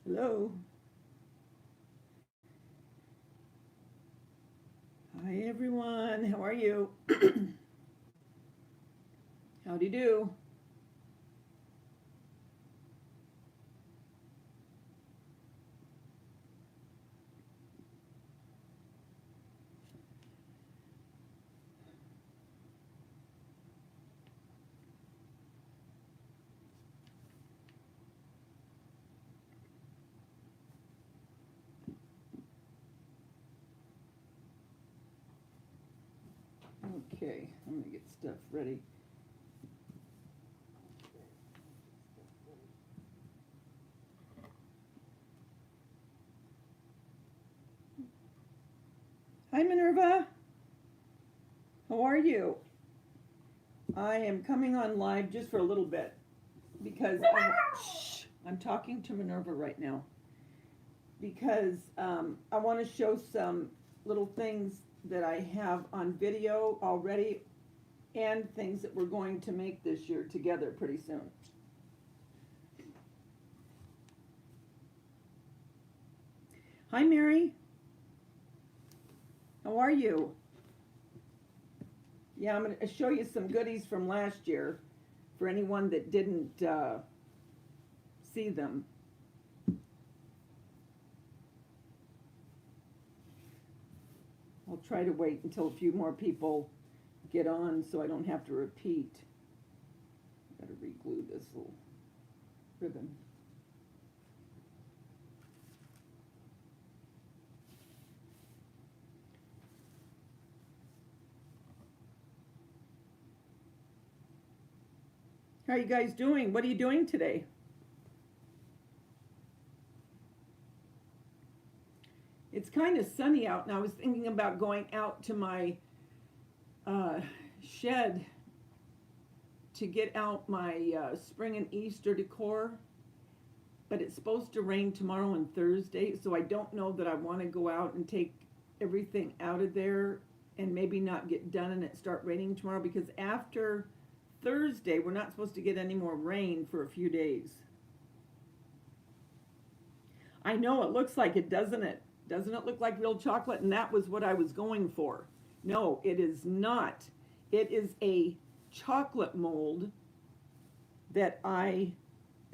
Hello. Hi, everyone. How are you? Howdy do. Okay, I'm going to get stuff ready. Hi, Minerva. How are you? I am coming on live just for a little bit because I'm talking to Minerva right now because I want to show some little things that I have on video already and things that we're going to make this year together pretty soon. Hi, Mary. How are you? Yeah, I'm going to show you some goodies from last year for anyone that didn't see them. I'll try to wait until a few more people get on so I don't have to repeat. Gotta re-glue this little ribbon. How are you guys doing? What are you doing today? It's kind of sunny out, and I was thinking about going out to my shed to get out my spring and Easter decor, but it's supposed to rain tomorrow and Thursday, so I don't know that I want to go out and take everything out of there and maybe not get done and it start raining tomorrow, because after Thursday we're not supposed to get any more rain for a few days. I know, it looks like it, doesn't it? Doesn't it look like real chocolate? And that was what I was going for. No, it is not. It is a chocolate mold that I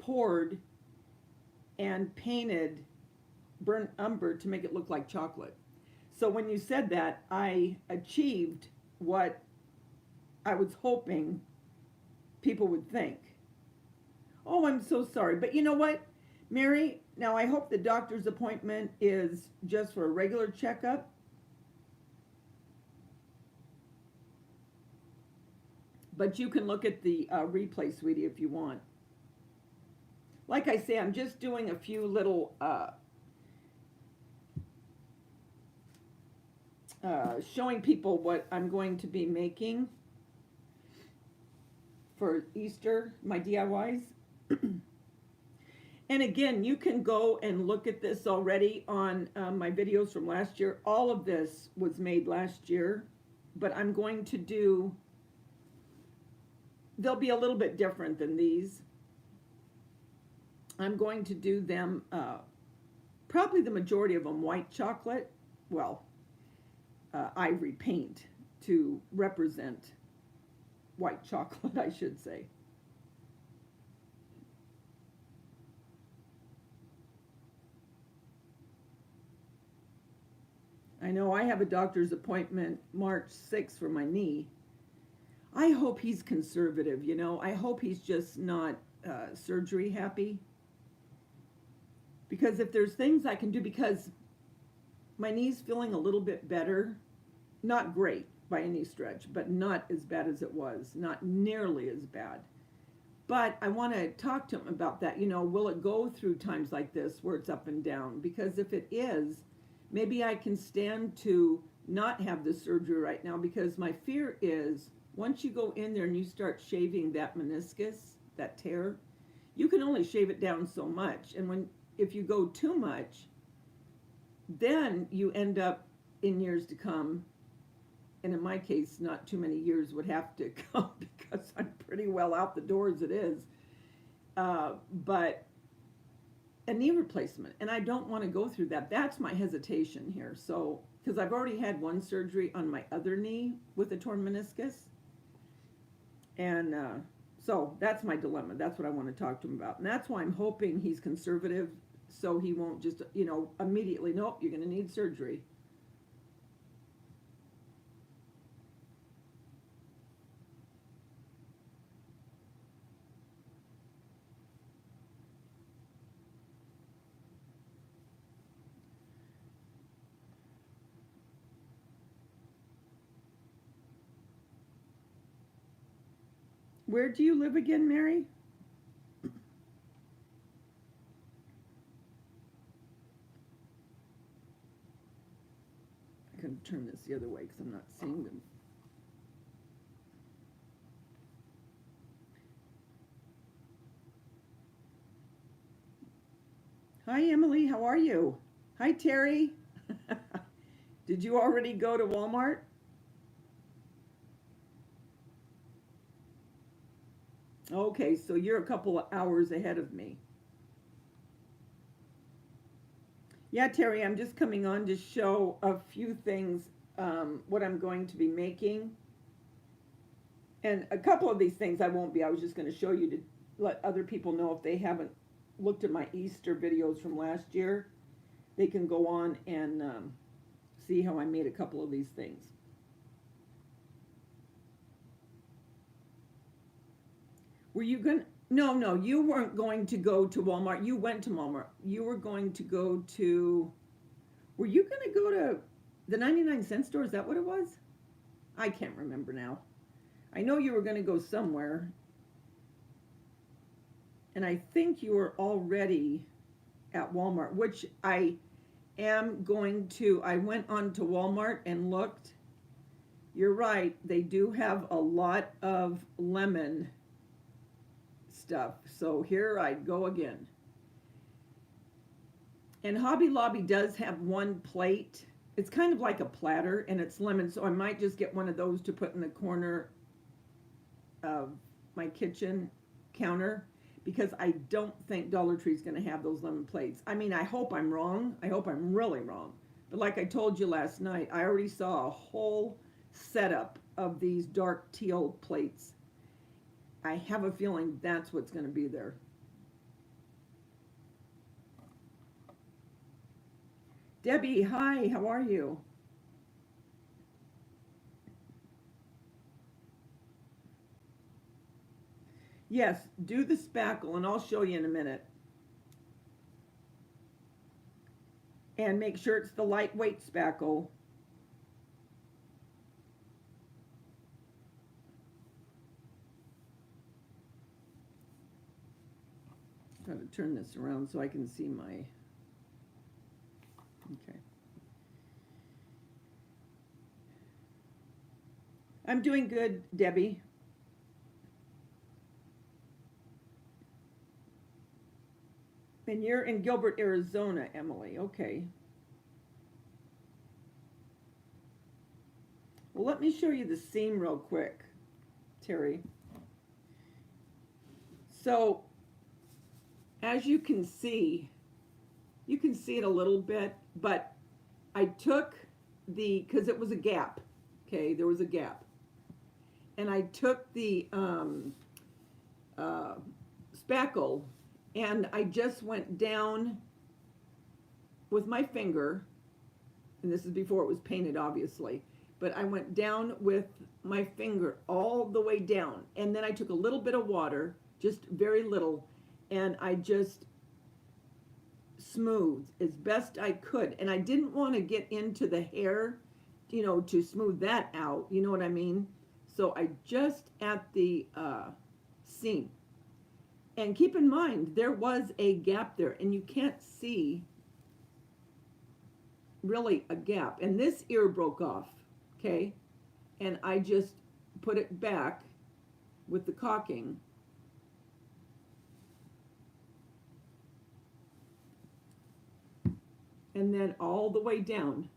poured and painted burnt umber to make it look like chocolate. So when you said that, I achieved what I was hoping people would think. Oh, I'm so sorry. But you know what, Mary? Now I hope the doctor's appointment is just for a regular checkup. But you can look at the replay, sweetie, if you want. Like I say, I'm just doing a few little showing people what I'm going to be making for Easter, my DIYs. And again, you can go and look at this already on my videos from last year. All of this was made last year, but I'm going to do, they'll be a little bit different than these. I'm going to do them, probably the majority of them white chocolate, well, ivory paint to represent white chocolate, I should say. I know I have a doctor's appointment March 6th for my knee. I hope he's conservative, you know. I hope he's just not surgery happy. Because if there's things I can do, because my knee's feeling a little bit better, not great by any stretch, but not as bad as it was, not nearly as bad. But I want to talk to him about that. You know, will it go through times like this where it's up and down? Because if it is, maybe I can stand to not have the surgery right now, because my fear is once you go in there and you start shaving that meniscus, that tear, you can only shave it down so much. And if you go too much, then you end up in years to come, and in my case, not too many years would have to come because I'm pretty well out the door as it is. But a knee replacement, and I don't want to go through that. That's my hesitation here. So, because I've already had one surgery on my other knee with a torn meniscus, and so that's my dilemma. That's what I want to talk to him about, and that's why I'm hoping he's conservative, so he won't just, immediately, nope, you're going to need surgery. Where do you live again, Mary? I can turn this the other way because I'm not seeing them. Hi, Emily. How are you? Hi, Terry. Did you already go to Walmart? Okay, so you're a couple of hours ahead of me. Yeah, Terry, I'm just coming on to show a few things, what I'm going to be making. And a couple of these things I won't be. I was just going to show you to let other people know if they haven't looked at my Easter videos from last year. They can go on and see how I made a couple of these things. Were you going to? No, you weren't going to go to Walmart. You went to Walmart. You were going to go to, were you going to go to the 99-cent store? Is that what it was? I can't remember now. I know you were going to go somewhere. And I think you were already at Walmart, which I am going to. I went on to Walmart and looked. You're right. They do have a lot of lemon stuff. So here I go again. And Hobby Lobby does have one plate. It's kind of like a platter, and it's lemon. So I might just get one of those to put in the corner of my kitchen counter, because I don't think Dollar Tree is going to have those lemon plates. I mean, I hope I'm wrong. I hope I'm really wrong. But like I told you last night, I already saw a whole setup of these dark teal plates. I have a feeling that's what's going to be there. Debbie, hi, how are you? Yes, do the spackle, and I'll show you in a minute. And make sure it's the lightweight spackle. I'm going to turn this around so I can see my, okay. I'm doing good, Debbie. And you're in Gilbert, Arizona, Emily. Okay. Well, let me show you the seam real quick, Terry. So, as you can see it a little bit, but I took because it was a gap, okay, there was a gap. And I took the spackle, and I just went down with my finger, and this is before it was painted, obviously, but I went down with my finger all the way down, and then I took a little bit of water, just very little, and I just smoothed as best I could. And I didn't want to get into the hair, to smooth that out, you know what I mean? So I just at the seam. And keep in mind, there was a gap there, and you can't see really a gap. And this ear broke off, okay? And I just put it back with the caulking. And then all the way down.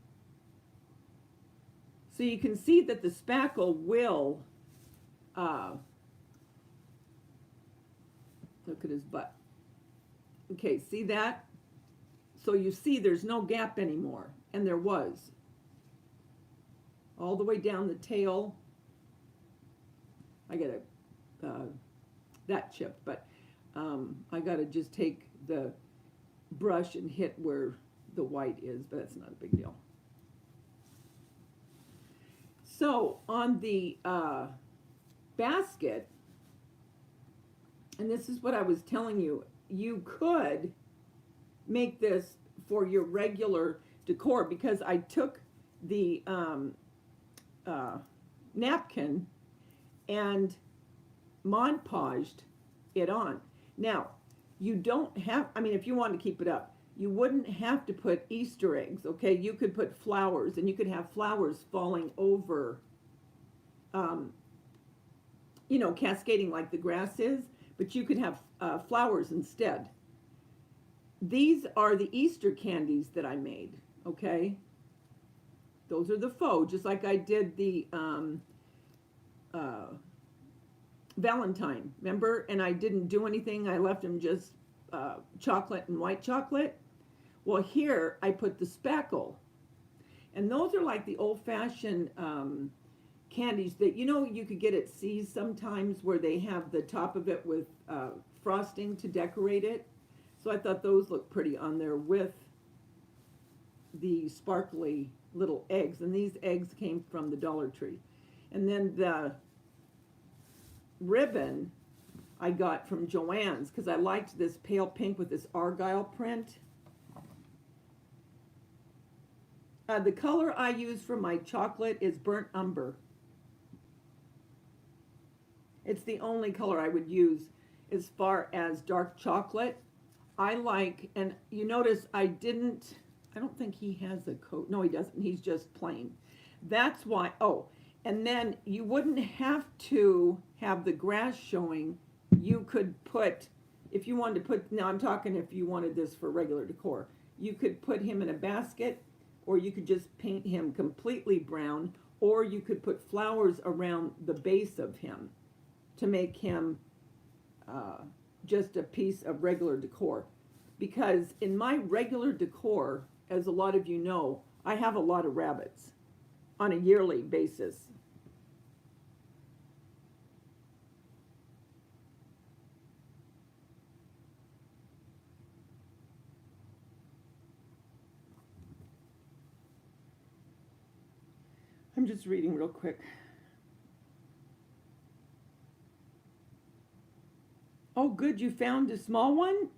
So you can see that the spackle will, look at his butt, Okay, see that? So you see there's no gap anymore, and there was. All the way down the tail. I got that chipped, but I got to just take the brush and hit where the white is, but that's not a big deal. So on the basket, and this is what I was telling you, you could make this for your regular decor, because I took the napkin and Mod Podged it on. Now, you don't have, I mean, if you want to keep it up, you wouldn't have to put Easter eggs, okay? You could put flowers, and you could have flowers falling over, you know, cascading like the grass is, but you could have flowers instead. These are the Easter candies that I made, okay? Those are the faux, just like I did the Valentine, remember? And I didn't do anything. I left them just chocolate and white chocolate. Well, here I put the spackle. And those are like the old-fashioned candies that, you know, you could get at See's sometimes, where they have the top of it with frosting to decorate it. So I thought those looked pretty on there with the sparkly little eggs. And these eggs came from the Dollar Tree. And then the ribbon I got from Joann's, because I liked this pale pink with this argyle print. The color I use for my chocolate is burnt umber. It's the only color I would use as far as dark chocolate. I like, and you notice I don't think he has a coat. No, he doesn't. He's just plain. That's why, oh, and then you wouldn't have to have the grass showing. You could put, if you wanted to put, now I'm talking if you wanted this for regular decor, you could put him in a basket, or you could just paint him completely brown, or you could put flowers around the base of him to make him just a piece of regular decor. Because in my regular decor, as a lot of you know, I have a lot of rabbits on a yearly basis. I'm just reading real quick. Oh, good, you found a small one?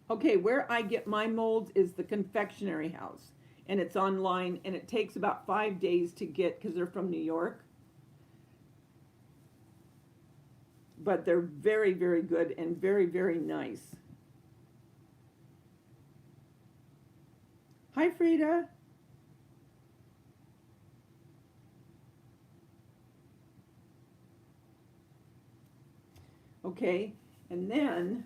Okay, where I get my molds is the Confectionery House, and it's online, and it takes about 5 days to get, because they're from New York. But they're very, very good and very, very nice. Hi, Frida. Okay, and then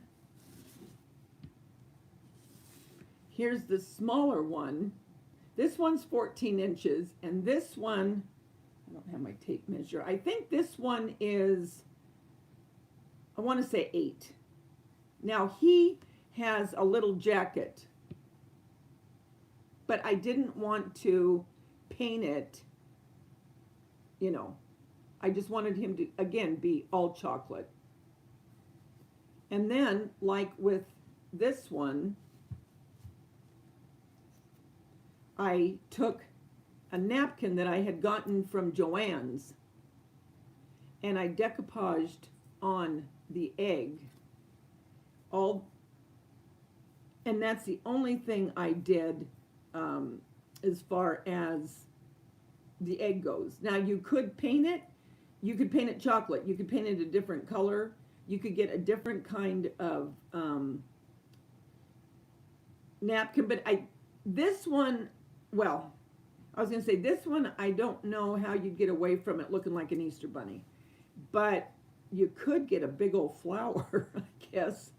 here's the smaller one. This one's 14 inches, and this one, I don't have my tape measure. I think this one is, I want to say 8. Now he has a little jacket, but I didn't want to paint it, you know. I just wanted him to, again, be all chocolate. And then, like with this one, I took a napkin that I had gotten from Joann's, and I decoupaged on the egg. And that's the only thing I did as far as the egg goes. Now you could paint it. You could paint it chocolate. You could paint it a different color. You could get a different kind of napkin. But this one, well, I was going to say this one, I don't know how you'd get away from it looking like an Easter bunny. But you could get a big old flower, I guess.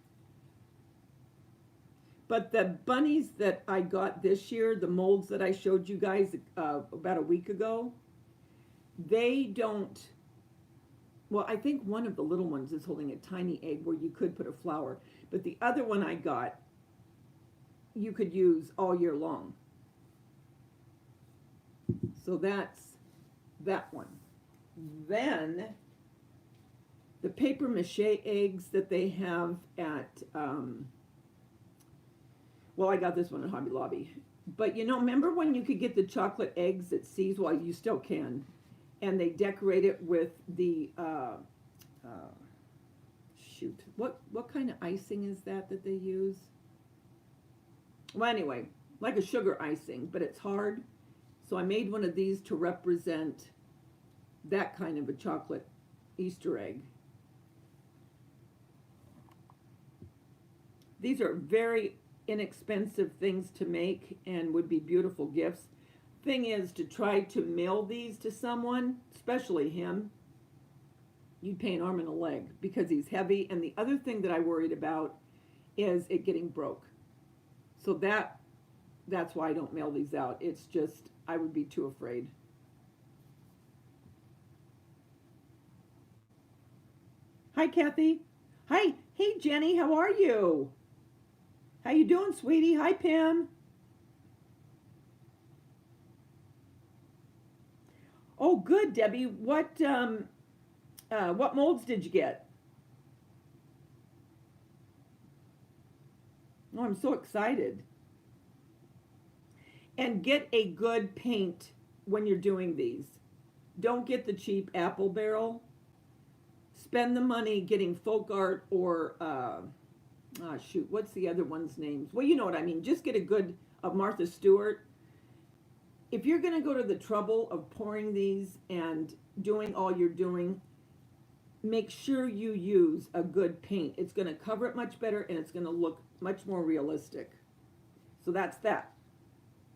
But the bunnies that I got this year, the molds that I showed you guys about a week ago, they don't, Well, I think one of the little ones is holding a tiny egg where you could put a flower. But the other one I got, you could use all year long. So that's that one. Then the paper mache eggs that they have at, well, I got this one at Hobby Lobby. But you know, remember when you could get the chocolate eggs at See's? Well, you still can. And they decorate it with the, shoot, what kind of icing is that they use? Well, anyway, like a sugar icing, but it's hard. So I made one of these to represent that kind of a chocolate Easter egg. These are very inexpensive things to make and would be beautiful gifts. Thing is, to try to mail these to someone, especially him, you'd pay an arm and a leg because he's heavy. And the other thing that I worried about is it getting broke. So that's why I don't mail these out. It's just, I would be too afraid. Hi, Kathy. Hi. Hey, Jenny, how are you? How you doing, sweetie? Hi, Pam. Oh, good, Debbie. What molds did you get? Oh, I'm so excited. And get a good paint when you're doing these. Don't get the cheap apple barrel. Spend the money getting folk art or, shoot, what's the other one's names? Well, you know what I mean. Just get a good, Martha Stewart. If you're going to go to the trouble of pouring these and doing all you're doing, make sure you use a good paint. It's going to cover it much better and it's going to look much more realistic. So that's that.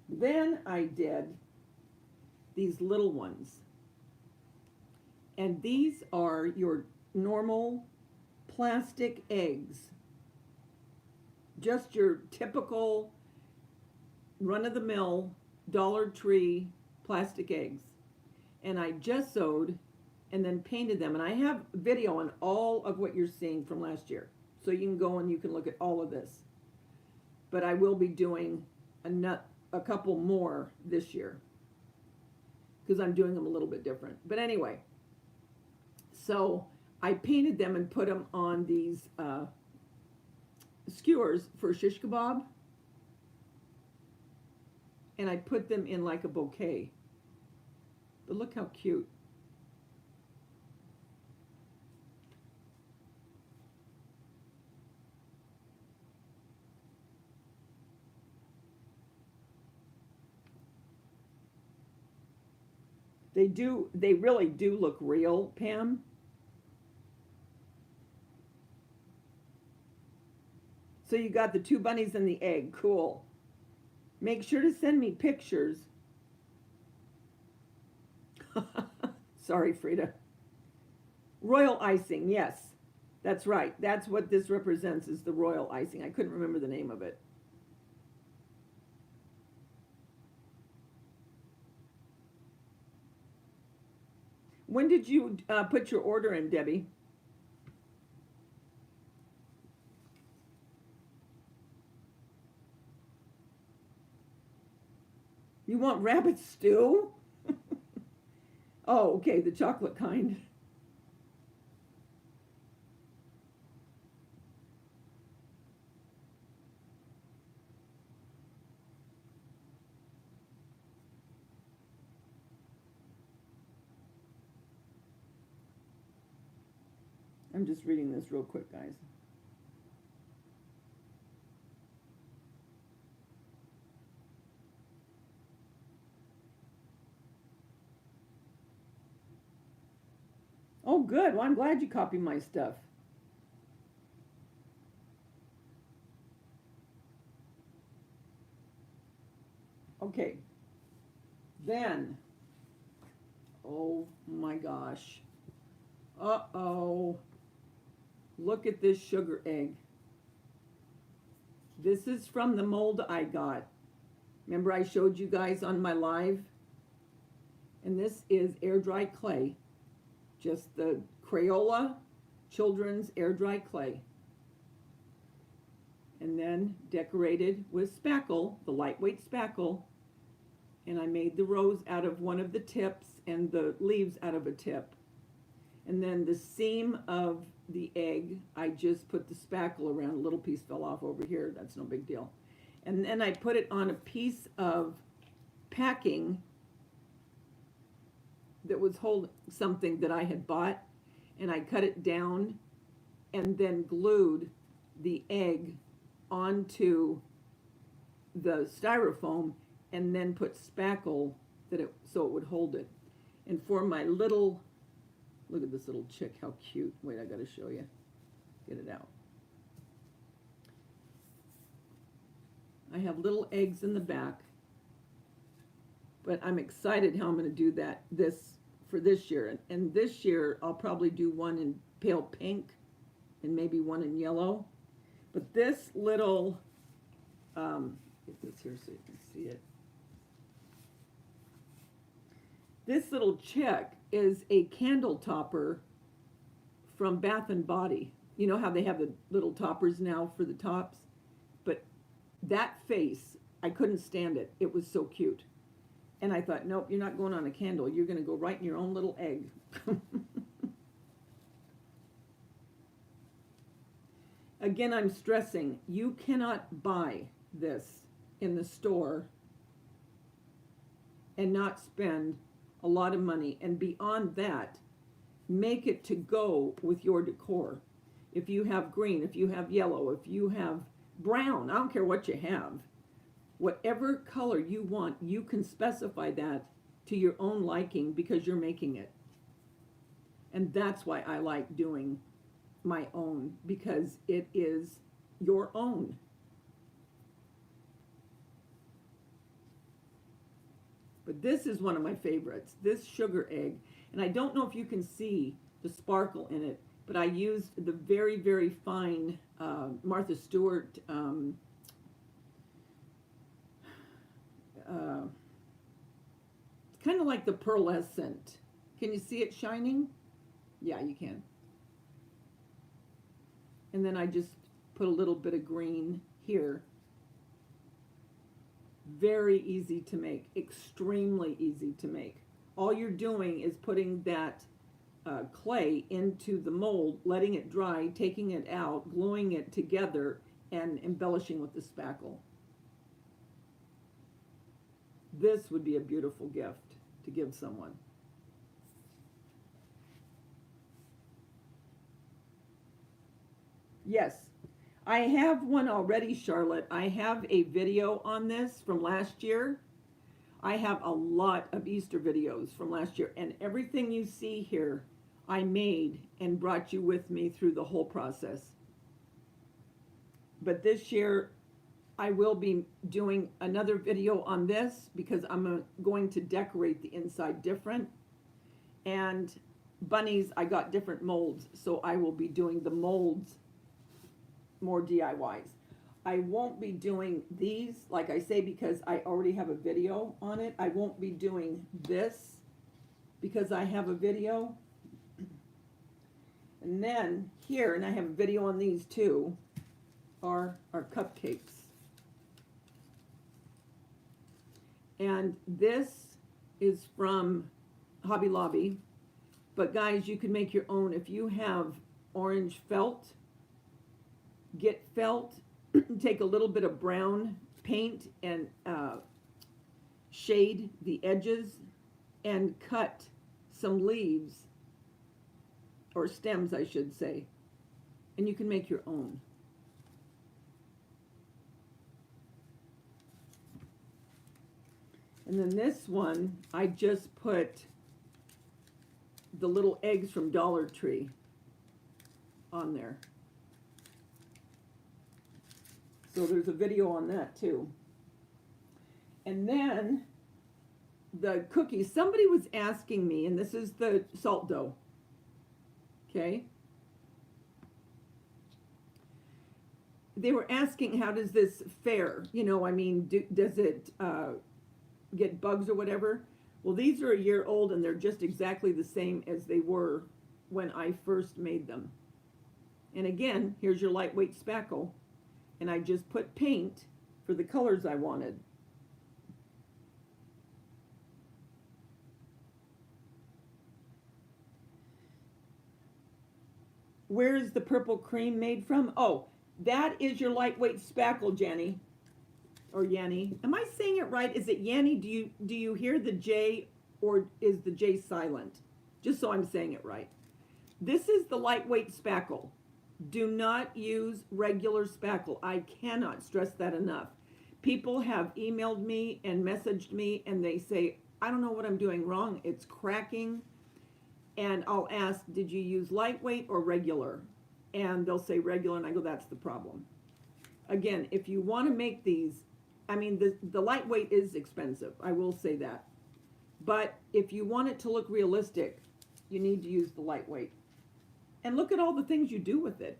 Then I did these little ones. And these are your normal plastic eggs. Just your typical run-of-the-mill Dollar Tree plastic eggs. And I gessoed and then painted them. And I have video on all of what you're seeing from last year. So you can go and you can look at all of this. But I will be doing a couple more this year because I'm doing them a little bit different. But anyway, so I painted them and put them on these skewers for shish kebab. And I put them in like a bouquet. But look how cute. They really do look real, Pam. So you got the two bunnies and the egg, cool. Make sure to send me pictures. Sorry, Frida. Royal icing, yes. That's right. That's what this represents, is the royal icing. I couldn't remember the name of it. When did you put your order in, Debbie? You want rabbit stew? Oh, okay, the chocolate kind. I'm just reading this real quick, guys. Oh, good. Well, I'm glad you copied my stuff. Okay. Then, oh my gosh. Uh-oh. Look at this sugar egg. This is from the mold I got. Remember I showed you guys on my live? And this is air dry clay. Just the Crayola Children's Air Dry Clay. And then decorated with spackle, the lightweight spackle. And I made the rose out of one of the tips and the leaves out of a tip. And then the seam of the egg, I just put the spackle around. A little piece fell off over here. That's no big deal. And then I put it on a piece of packing that was holding something that I had bought. And I cut it down and then glued the egg onto the styrofoam and then put spackle so it would hold it. And for my little, look at this little chick, how cute. Wait, I gotta show you. Get it out. I have little eggs in the back, but I'm excited how I'm gonna do this for this year. And this year I'll probably do one in pale pink and maybe one in yellow. But this little, get this here so you can see it. This little chick is a candle topper from Bath and Body. You know how they have the little toppers now for the tops? But that face, I couldn't stand it. It was so cute. And I thought, nope, you're not going on a candle. You're going to go right in your own little egg. Again, I'm stressing, you cannot buy this in the store and not spend a lot of money. And beyond that, make it to go with your decor. If you have green, if you have yellow, if you have brown, I don't care what you have. Whatever color you want, you can specify that to your own liking because you're making it. And that's why I like doing my own, because it is your own. But this is one of my favorites, this sugar egg. And I don't know if you can see the sparkle in it, but I used the very, very fine Martha Stewart it's kind of like the pearlescent. Can you see it shining? Yeah, you can. And then I just put a little bit of green here. Very easy to make, extremely easy to make. All you're doing is putting that clay into the mold, letting it dry, taking it out, gluing it together, and embellishing with the spackle. This would be a beautiful gift to give someone. Yes, I have one already, Charlotte. I have a video on this from last year. I have a lot of Easter videos from last year, and everything you see here, I made and brought you with me through the whole process. But this year, I will be doing another video on this because I'm going to decorate the inside different. And bunnies, I got different molds, so I will be doing the molds more DIYs. I won't be doing these, like I say, because I already have a video on it. I won't be doing this because I have a video. And then here, and I have a video on these too, are our cupcakes. And this is from Hobby Lobby. But guys, you can make your own. If you have orange felt, get felt, take a little bit of brown paint and shade the edges and cut some leaves, or stems I should say, and you can make your own. And then this one, I just put the little eggs from Dollar Tree on there. So there's a video on that too. And then the cookies, somebody was asking me, and this is the salt dough, okay? They were asking, how does this fare? You know, I mean, does it get bugs or whatever? Well, these are a year old and they're just exactly the same as they were when I first made them. And again, here's your lightweight spackle. And I just put paint for the colors I wanted. Where is the purple cream made from? Oh, that is your lightweight spackle, Jenny. Or Yanni. Am I saying it right? Is it Yanni? Do you hear the J, or is the J silent? Just so I'm saying it right. This is the lightweight spackle. Do not use regular spackle. I cannot stress that enough. People have emailed me and messaged me and they say, I don't know what I'm doing wrong. It's cracking. And I'll ask, did you use lightweight or regular? And they'll say regular, and I go, that's the problem. Again, if you want to make these, I mean, the lightweight is expensive. I will say that. But if you want it to look realistic, you need to use the lightweight. And look at all the things you do with it.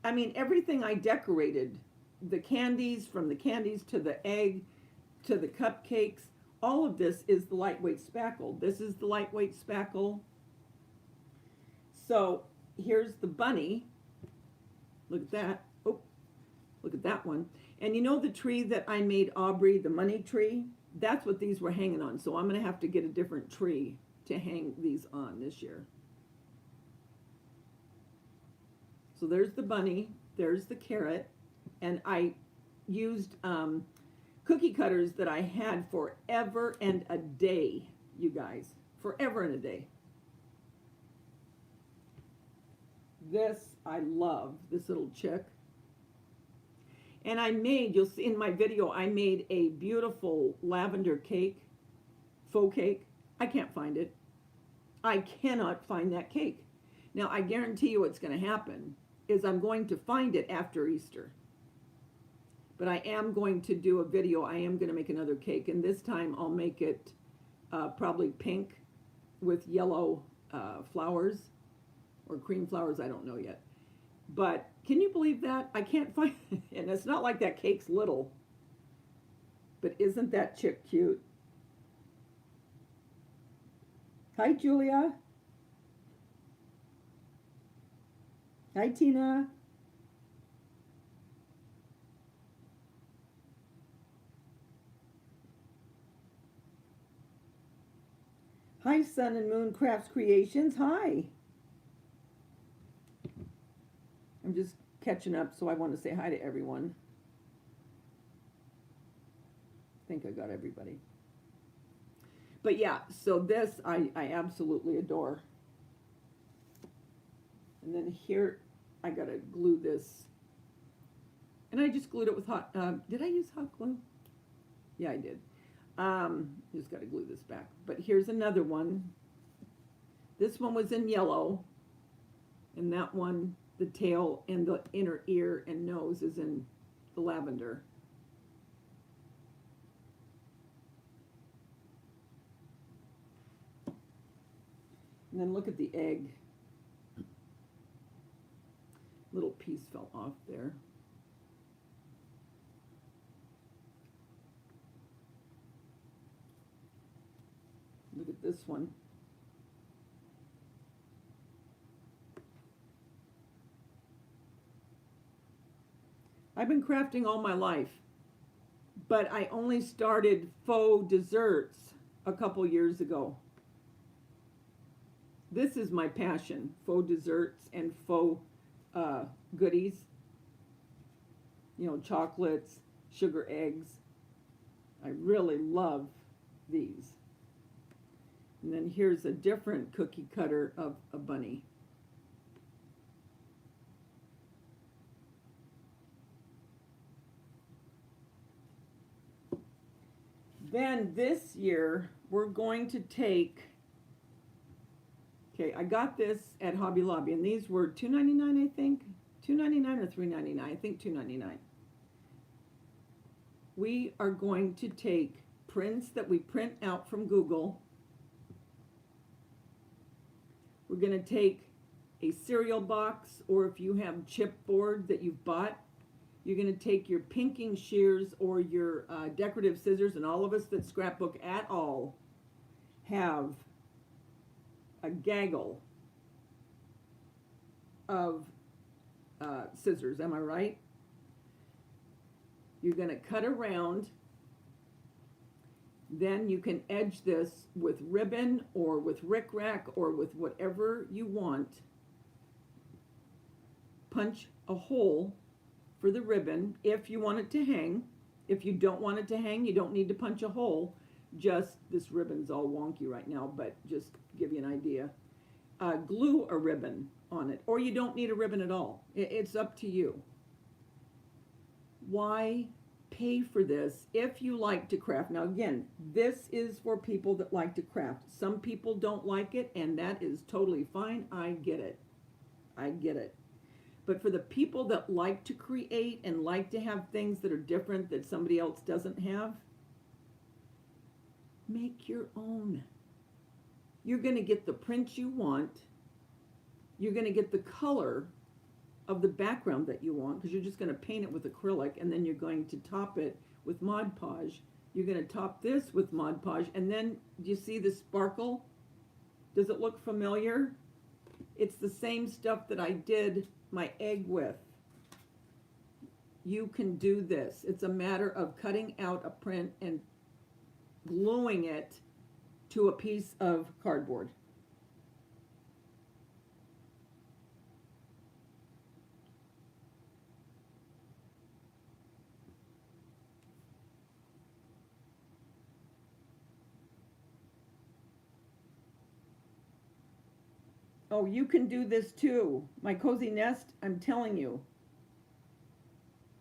I mean, everything I decorated, the candies, from the candies to the egg, to the cupcakes, all of this is the lightweight spackle. This is the lightweight spackle. So here's the bunny. Look at that. Oh, look at that one. And you know the tree that I made Aubrey, the money tree? That's what these were hanging on. So I'm going to have to get a different tree to hang these on this year. So there's the bunny, there's the carrot, and I used cookie cutters that I had forever and a day, you guys. Forever and a day. This, I love, this little chick. And I made, you'll see in my video, I made a beautiful lavender cake, faux cake. I can't find it. I cannot find that cake. Now, I guarantee you what's going to happen is I'm going to find it after Easter. But I am going to do a video. I am going to make another cake. And this time I'll make it probably pink with yellow flowers or cream flowers. I don't know yet. But can you believe that? I can't find it. And it's not like that cake's little. But isn't that chick cute? Hi, Julia. Hi, Tina. Hi, Sun and Moon Crafts Creations. Hi. I'm just catching up, so I want to say hi to everyone. I think I got everybody. But yeah, so this I absolutely adore. And then here, I gotta glue this. And I just glued it with hot, did I use hot glue? Yeah, I did. Just gotta glue this back. But here's another one. This one was in yellow. And that one, the tail and the inner ear and nose is in the lavender. And then look at the egg. Little piece fell off there. Look at this one. I've been crafting all my life, but I only started faux desserts a couple years ago. This is my passion, faux desserts and faux goodies. You know, chocolates, sugar eggs. I really love these. And then here's a different cookie cutter of a bunny. Then this year, we're going to take, okay, I got this at Hobby Lobby, and these were $2.99, I think. $2.99 or $3.99, I think $2.99. We are going to take prints that we print out from Google. We're going to take a cereal box, or if you have chipboard that you've bought, you're going to take your pinking shears or your decorative scissors, and all of us that scrapbook at all have a gaggle of scissors, am I right? You're going to cut around. Then you can edge this with ribbon or with rickrack or with whatever you want. Punch a hole for the ribbon if you want it to hang. If you don't want it to hang, you don't need to punch a hole. Just, this ribbon's all wonky right now, but just to give you an idea. Glue a ribbon on it, or you don't need a ribbon at all. It's up to you. Why pay for this if you like to craft? Now again, this is for people that like to craft. Some people don't like it, and that is totally fine. I get it. I get it. But for the people that like to create and like to have things that are different that somebody else doesn't have, make your own. You're going to get the print you want. You're going to get the color of the background that you want, because you're just going to paint it with acrylic, and then you're going to top it with Mod Podge. You're going to top this with Mod Podge, and then do you see the sparkle? Does it look familiar? It's the same stuff that I did my egg with. You can do this. It's a matter of cutting out a print and gluing it to a piece of cardboard. Oh, you can do this too. My cozy nest, I'm telling you,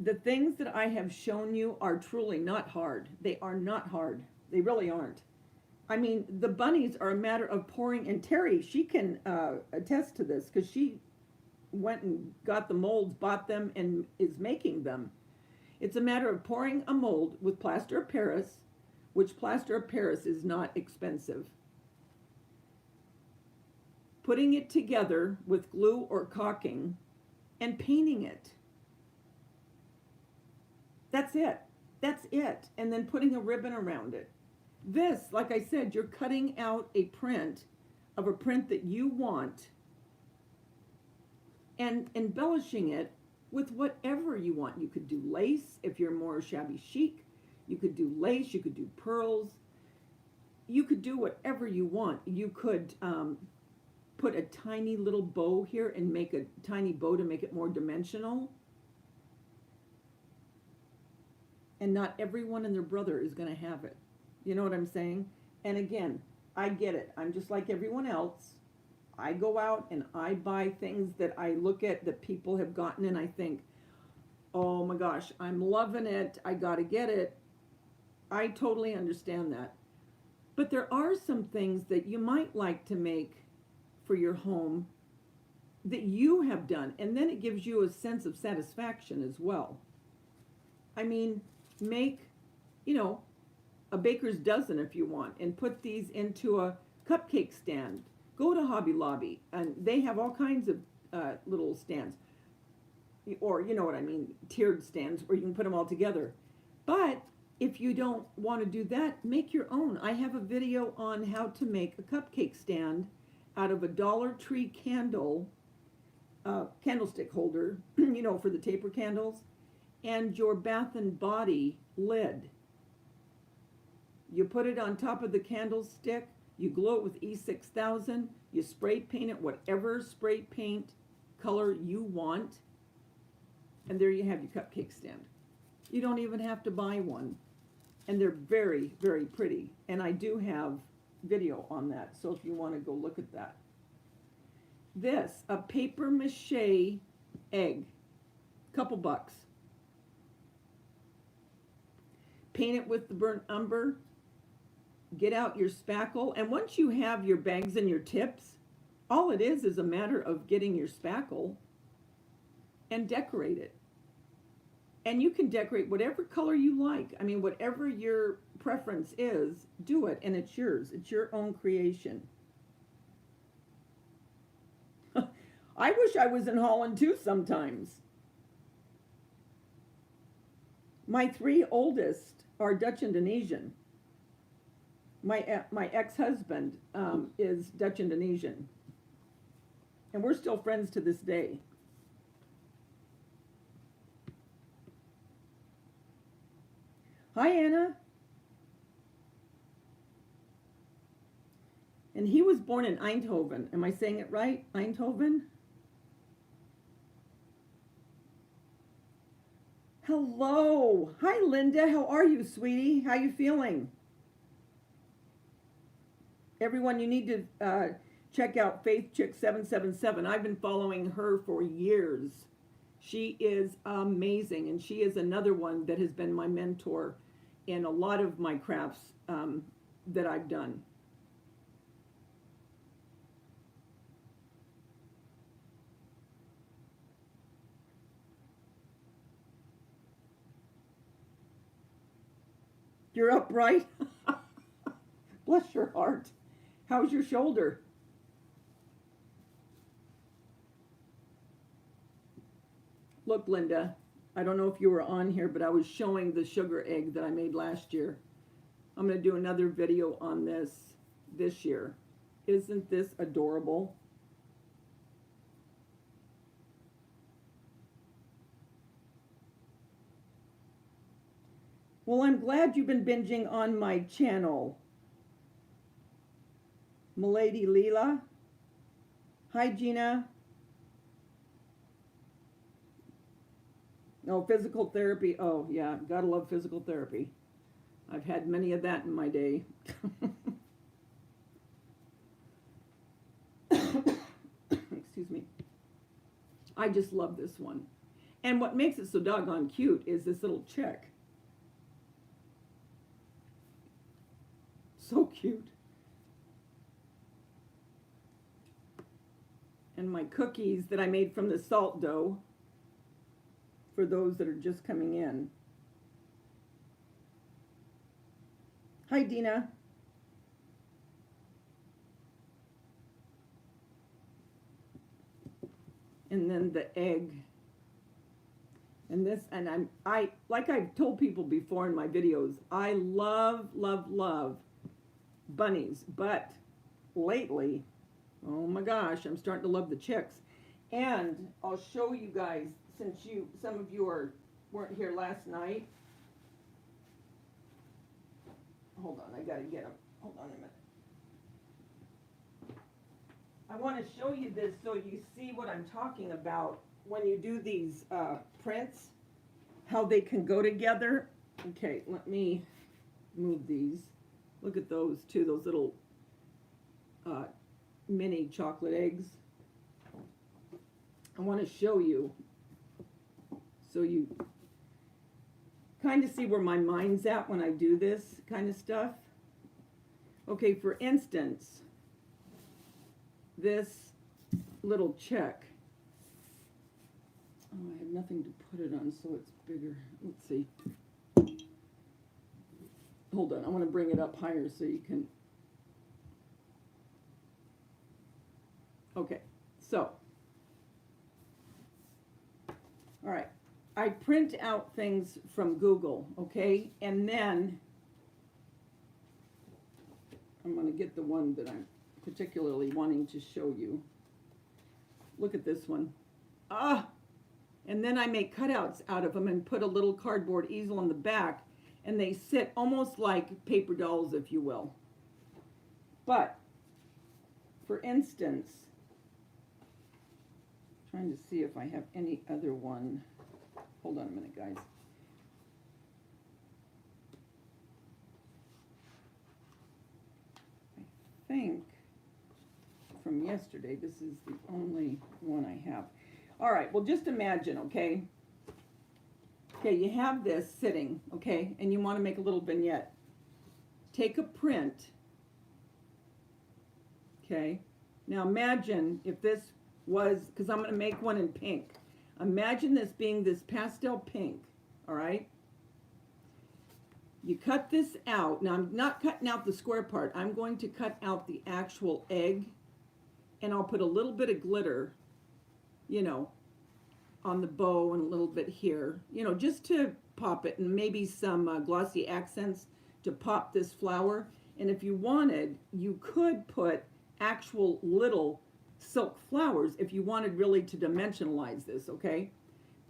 the things that I have shown you are truly not hard. They are not hard. They really aren't. I mean, the bunnies are a matter of pouring, and Terry, she can attest to this, because she went and got the molds, bought them, and is making them. It's a matter of pouring a mold with plaster of Paris, which plaster of Paris is not expensive. Putting it together with glue or caulking and painting it. That's it. That's it. And then putting a ribbon around it. This, like I said, you're cutting out a print of a print that you want and embellishing it with whatever you want. You could do lace if you're more shabby chic. You could do lace. You could do pearls. You could do whatever you want. You could put a tiny little bow here and make a tiny bow to make it more dimensional. And not everyone and their brother is going to have it. You know what I'm saying? And again, I get it. I'm just like everyone else. I go out and I buy things that I look at that people have gotten, and I think, oh my gosh, I'm loving it. I got to get it. I totally understand that. But there are some things that you might like to make for your home that you have done, and then it gives you a sense of satisfaction as well. I mean, make, a baker's dozen if you want, and put these into a cupcake stand. Go to Hobby Lobby, and they have all kinds of little stands, or you know what I mean, tiered stands where you can put them all together. But if you don't want to do that, make your own. I have a video on how to make a cupcake stand out of a Dollar Tree candlestick holder, for the taper candles, and your Bath and Body lid. You put it on top of the candlestick, you glue it with E6000, you spray paint it whatever spray paint color you want, and there you have your cupcake stand. You don't even have to buy one. And they're very, very pretty. And I do have video on that, so if you want to go look at that. This, a paper mache egg, couple bucks. Paint it with the burnt umber. Get out your spackle, and once you have your bags and your tips, all it is a matter of getting your spackle and decorate it. And you can decorate whatever color you like. I mean, whatever your preference is, do it, and it's yours. It's your own creation. I wish I was in Holland too sometimes. My 3 oldest are Dutch Indonesian. My ex-husband is Dutch Indonesian. And we're still friends to this day. Hi, Anna. And he was born in Eindhoven. Am I saying it right? Eindhoven? Hello. Hi, Linda. How are you, sweetie? How you feeling? Everyone, you need to check out Faith Chick 777. I've been following her for years. She is amazing, and she is another one that has been my mentor in a lot of my crafts that I've done. You're upright? Bless your heart. How's your shoulder? Look, Linda, I don't know if you were on here, but I was showing the sugar egg that I made last year. I'm going to do another video on this year. Isn't this adorable? Well, I'm glad you've been binging on my channel. Milady Leela. Hi, Gina. Oh, physical therapy. Oh, yeah, gotta love physical therapy. I've had many of that in my day. Excuse me. I just love this one. And what makes it so doggone cute is this little chick. So cute. And my cookies that I made from the salt dough for those that are just coming in. Hi, Dina. And then the egg. And this, and I like I've told people before in my videos, I love, love, love bunnies, but lately, oh my gosh, I'm starting to love the chicks. And I'll show you guys, since some of you weren't here last night. Hold on, I gotta get them. Hold on a minute. I want to show you this so you see what I'm talking about when you do these prints, how they can go together. Okay, let me move these. Look at those too, those little mini chocolate eggs. I want to show you so you kind of see where my mind's at when I do this kind of stuff. Okay, for instance, this little check. Oh, I have nothing to put it on, so it's bigger. Let's see. Hold on, I want to bring it up higher so you can. Okay, so. All right, I print out things from Google, okay? And then I'm going to get the one that I'm particularly wanting to show you. Look at this one. Ah! And then I make cutouts out of them and put a little cardboard easel on the back, and they sit almost like paper dolls, if you will. But, for instance, trying to see if I have any other one. Hold on a minute, guys. I think from yesterday, this is the only one I have. All right, well, just imagine, okay? Okay, you have this sitting, okay, and you want to make a little vignette. Take a print, okay? Now imagine if this was, because I'm going to make one in pink. Imagine this being this pastel pink, all right? You cut this out. Now, I'm not cutting out the square part. I'm going to cut out the actual egg, and I'll put a little bit of glitter, you know, on the bow and a little bit here, you know, just to pop it, and maybe some glossy accents to pop this flower. And if you wanted, you could put actual little silk flowers if you wanted really to dimensionalize this, okay?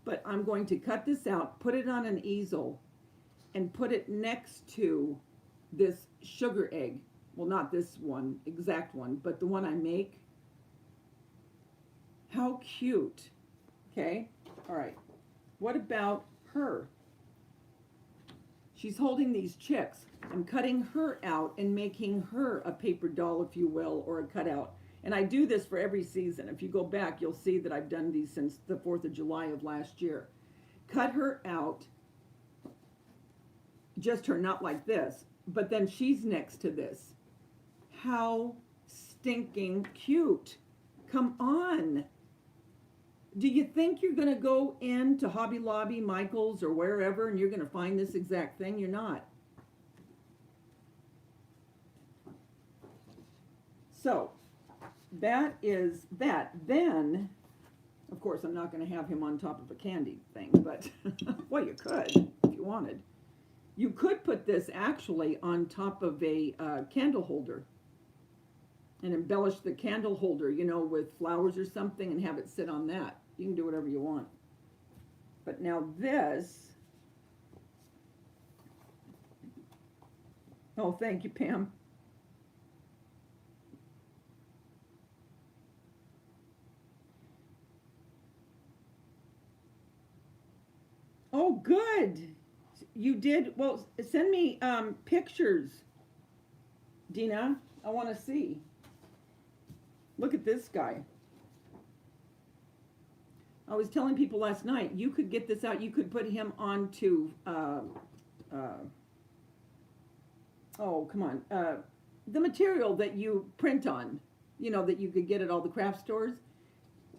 But I'm going to cut this out, put it on an easel, and put it next to this sugar egg. Well, not this one, exact one, but the one I make. How cute. Okay, all right. What about her? She's holding these chicks. I'm cutting her out and making her a paper doll, if you will, or a cutout. And I do this for every season. If you go back, you'll see that I've done these since the 4th of July of last year. Cut her out, just her, not like this, but then she's next to this. How stinking cute. Come on. Do you think you're going to go into Hobby Lobby, Michael's, or wherever, and you're going to find this exact thing? You're not. So, that is that. Then, of course, I'm not going to have him on top of a candy thing, but, well, you could, if you wanted. You could put this actually on top of a candle holder and embellish the candle holder, you know, with flowers or something and have it sit on that. You can do whatever you want. But now this, oh, thank you, Pam. Oh, good. You did, well, send me pictures, Dina. I want to see. Look at this guy. I was telling people last night, you could get this out. You could put him onto, oh, come on, the material that you print on, you know, that you could get at all the craft stores.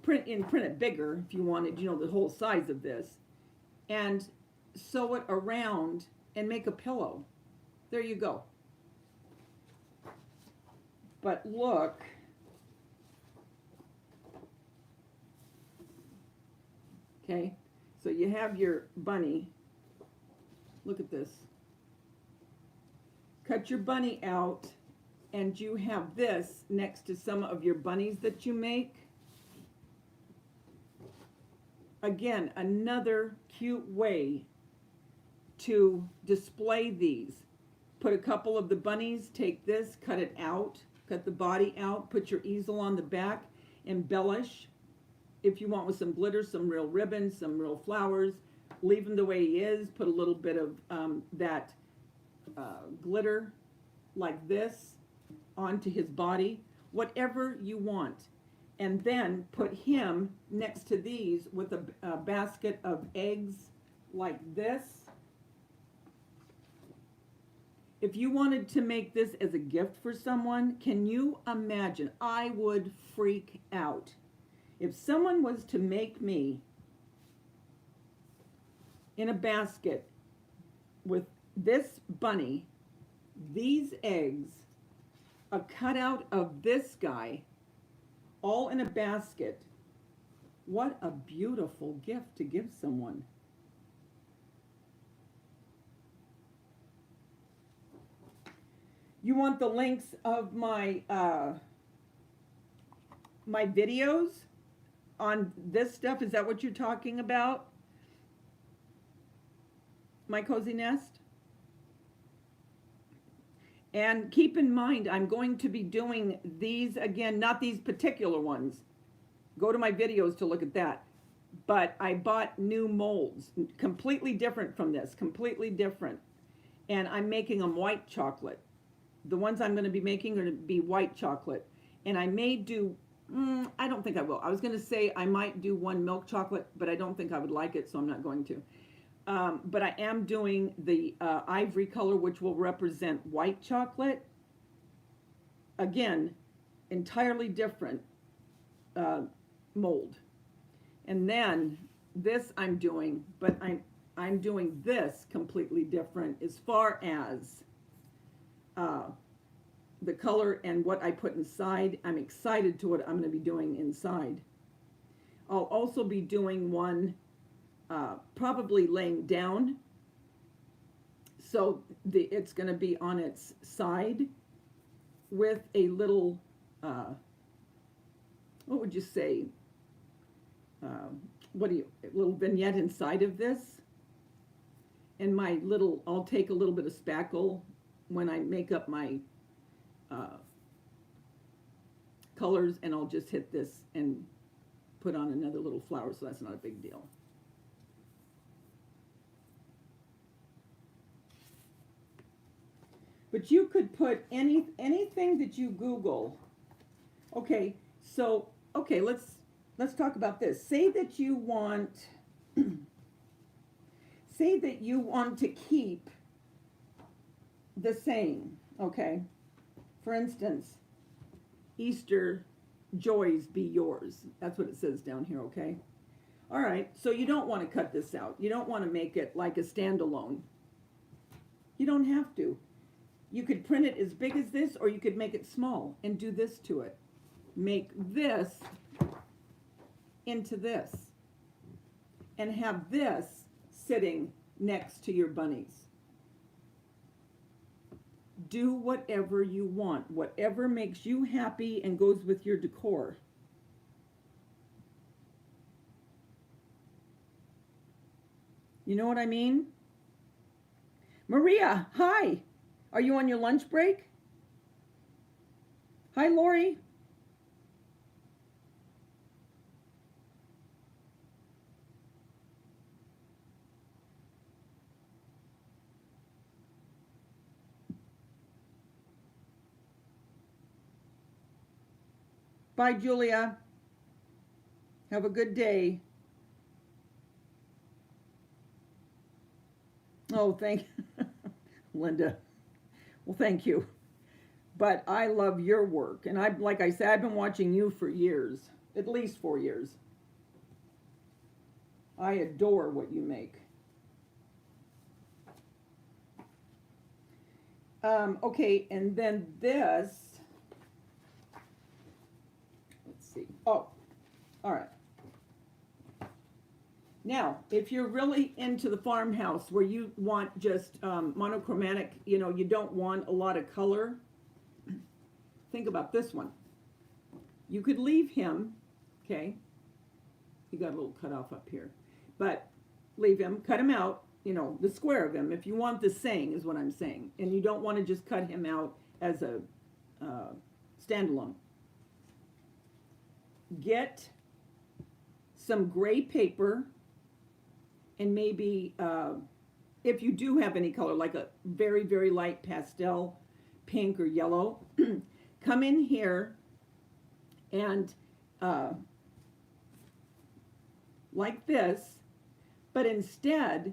Print it bigger if you wanted, you know, the whole size of this. And sew it around and make a pillow. There you go. But look, okay, so you have your bunny. Look at this. Cut your bunny out, and you have this next to some of your bunnies that you make. Again, another cute way to display these. Put a couple of the bunnies, take this, cut it out, cut the body out, put your easel on the back, embellish. If you want with some glitter, some real ribbon, some real flowers, leave him the way he is. Put a little bit of that glitter like this onto his body, whatever you want. And then put him next to these with a basket of eggs like this. If you wanted to make this as a gift for someone, can you imagine? I would freak out. If someone was to make me in a basket with this bunny, these eggs, a cutout of this guy, all in a basket, what a beautiful gift to give someone. You want the links of my my videos on this stuff? Is that what you're talking about? My Cozy Nest? And keep in mind, I'm going to be doing these again, not these particular ones. Go to my videos to look at that. But I bought new molds, completely different from this, completely different. And I'm making them white chocolate. The ones I'm going to be making are going to be white chocolate. And I may do, I don't think I will. I was going to say I might do one milk chocolate, but I don't think I would like it, so I'm not going to. But I am doing the ivory color, which will represent white chocolate. Again, entirely different mold. And then this I'm doing, but I'm doing this completely different as far as the color and what I put inside. I'm excited to what I'm going to be doing inside. I'll also be doing one probably laying down, so it's going to be on its side with a little what would you say? What do you, a little vignette inside of this? And my little, I'll take a little bit of spackle when I make up my colors, and I'll just hit this and put on another little flower, so that's not a big deal. But you could put anything that you Google. Okay, so okay, let's talk about this. Say that you want say that you want to keep the same, okay? For instance, Easter joys be yours. That's what it says down here, okay? All right, so you don't want to cut this out. You don't want to make it like a standalone. You don't have to. You could print it as big as this, or you could make it small and do this to it. Make this into this, and have this sitting next to your bunnies. Do whatever you want, whatever makes you happy and goes with your decor. You know what I mean? Maria, hi. Are you on your lunch break? Hi, Lori. Bye, Julia. Have a good day. Oh, thank Linda. Well, thank you. But I love your work. And like I said, I've been watching you for years, at least 4 years. I adore what you make. Okay, and then this, let's see. Oh, all right. Now, if you're really into the farmhouse where you want just monochromatic, you know, you don't want a lot of color, think about this one. You could leave him, okay? You got a little cut off up here. But leave him, cut him out, you know, the square of him, if you want the saying is what I'm saying. And you don't want to just cut him out as a standalone. Get some gray paper, and maybe if you do have any color, like a very, very light pastel pink or yellow, come in here and like this, but instead,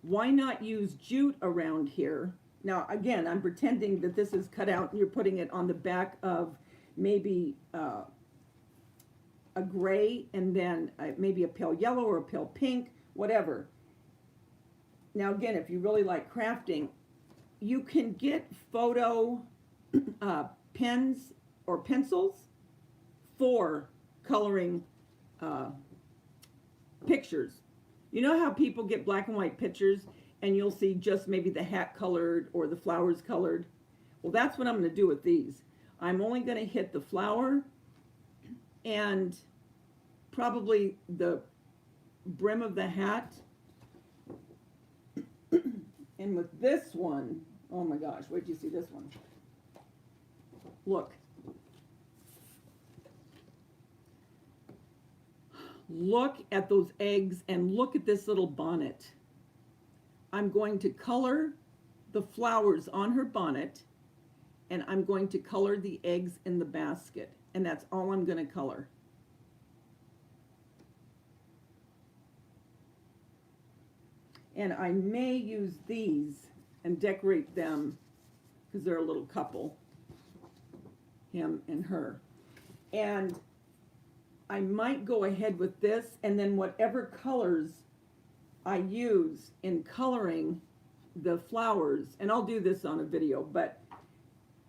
why not use jute around here? Now, again, I'm pretending that this is cut out and you're putting it on the back of maybe a gray, and then maybe a pale yellow or a pale pink, whatever. Now, again, if you really like crafting, you can get photo pens or pencils for coloring pictures. You know how people get black and white pictures and you'll see just maybe the hat colored or the flowers colored? Well, that's what I'm going to do with these. I'm only going to hit the flower and probably the brim of the hat. And with this one, oh my gosh, wait till you see this one. Look. Look at those eggs and look at this little bonnet. I'm going to color the flowers on her bonnet, and I'm going to color the eggs in the basket. And that's all I'm going to color. And I may use these and decorate them because they're a little couple, him and her. And I might go ahead with this, and then whatever colors I use in coloring the flowers, and I'll do this on a video, but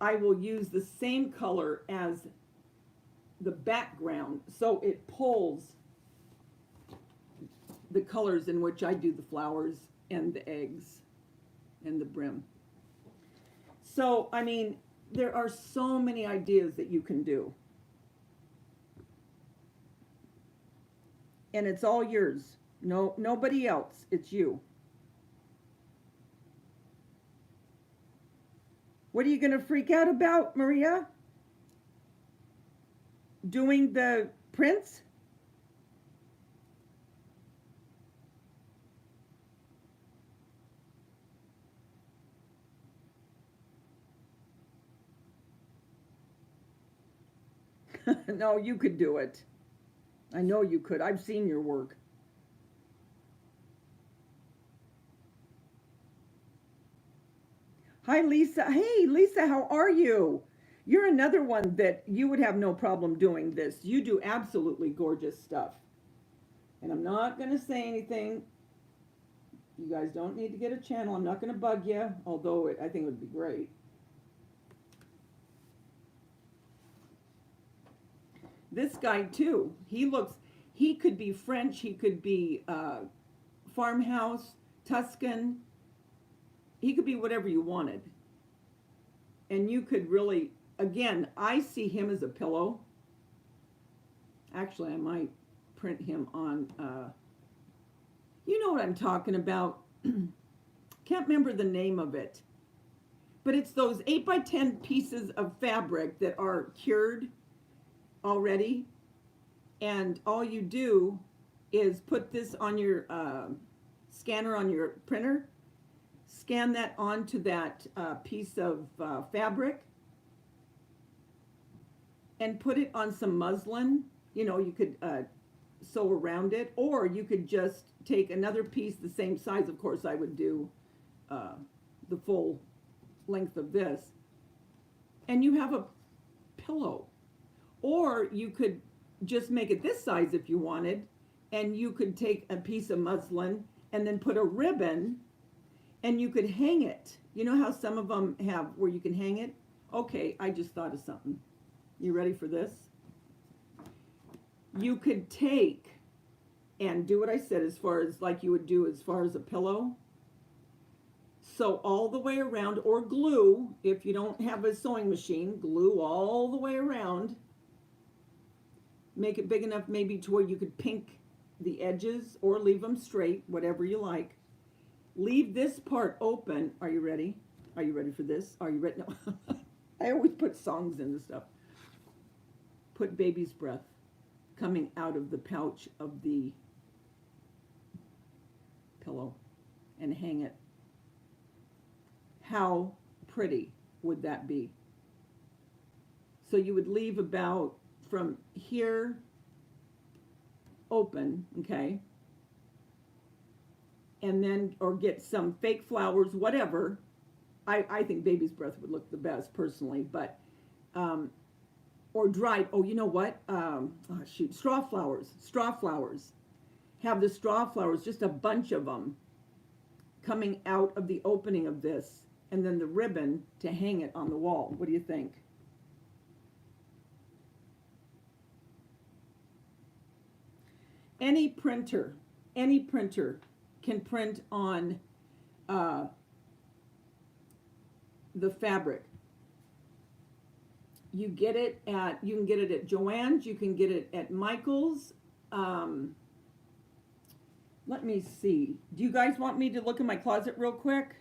I will use the same color as the background so it pulls the colors in which I do the flowers and the eggs and the brim. So, I mean, there are so many ideas that you can do. And it's all yours. No, nobody else. It's you. What are you going to freak out about, Maria? Doing the prints? No, you could do it. I know you could. I've seen your work. Hi, Lisa. Hey, Lisa, how are you? You're another one that you would have no problem doing this. You do absolutely gorgeous stuff. And I'm not going to say anything. You guys don't need to get a channel. I'm not going to bug you, although I think it would be great. This guy, too, he could be French, he could be farmhouse, Tuscan. He could be whatever you wanted. And you could really, again, I see him as a pillow. Actually, I might print him on, you know what I'm talking about. Can't remember the name of it. But it's those 8 by 10 pieces of fabric that are cured already. And all you do is put this on your scanner on your printer, scan that onto that piece of fabric, and put it on some muslin. You know, you could sew around it, or you could just take another piece the same size. Of course, I would do the full length of this, and you have a pillow. Or you could just make it this size if you wanted, and you could take a piece of muslin and then put a ribbon, and you could hang it. You know how some of them have where you can hang it? Okay, I just thought of something. You ready for this? You could take and do what I said as far as like you would do as far as a pillow. Sew all the way around, or glue, if you don't have a sewing machine, glue all the way around. Make it big enough maybe to where you could pink the edges or leave them straight, whatever you like. Leave this part open. Are you ready? Are you ready for this? Are you ready? No. I always put songs in the stuff. Put baby's breath coming out of the pouch of the pillow and hang it. How pretty would that be? So you would leave about from here open, okay? And then, or get some fake flowers, whatever. I think baby's breath would look the best personally, but, or dried, oh, you know what? Oh, shoot, straw flowers. Have the straw flowers, just a bunch of them, coming out of the opening of this, and then the ribbon to hang it on the wall. What do you think? Any printer can print on the fabric. You can get it at Joann's, you can get it at Michael's. Let me see. Do you guys want me to look in my closet real quick?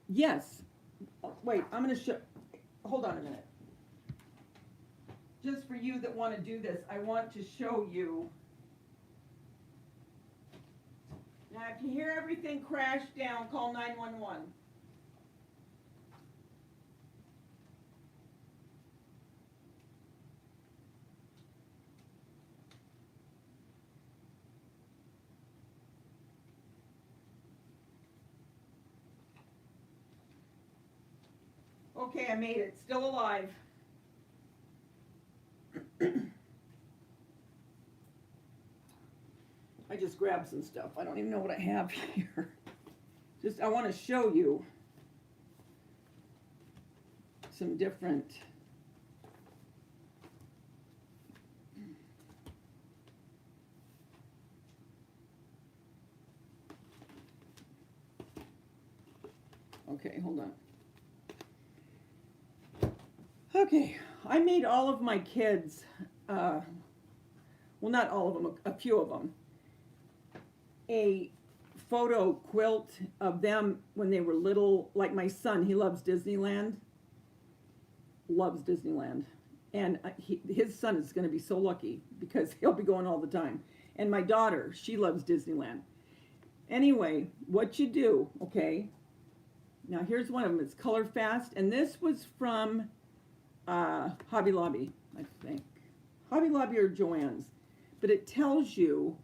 Yes. Wait, I'm going to show. Hold on a minute. Just for you that want to do this, I want to show you. Now, if you hear everything crash down, call 911. Okay, I made it. Still alive. I just grabbed some stuff. I don't even know what I have here. Just, I want to show you some different. Okay, hold on. Okay, I made all of my kids, well, not all of them, a few of them, a photo quilt of them when they were little. Like my son, he loves Disneyland. Loves Disneyland. And his son is going to be so lucky because he'll be going all the time. And my daughter, she loves Disneyland. Anyway, what you do, okay? Now here's one of them. It's Color Fast, and this was from Hobby Lobby, I think. Hobby Lobby or Joann's. But it tells you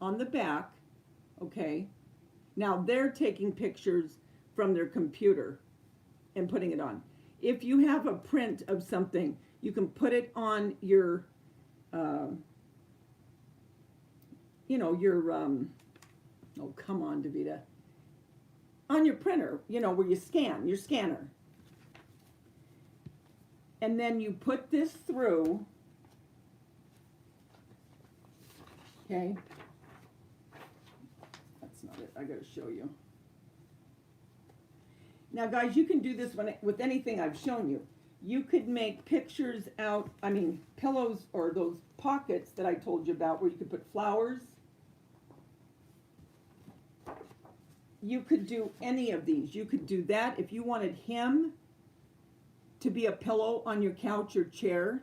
on the back, okay? Now they're taking pictures from their computer and putting it on. If you have a print of something, you can put it on your, oh, come on, Davida. On your printer, where you scan, your scanner. And then you put this through, okay? That's not it, I gotta show you. Now guys, you can do this with anything I've shown you. You could make pictures out, pillows or those pockets that I told you about where you could put flowers. You could do any of these. You could do that if you wanted him to be a pillow on your couch or chair.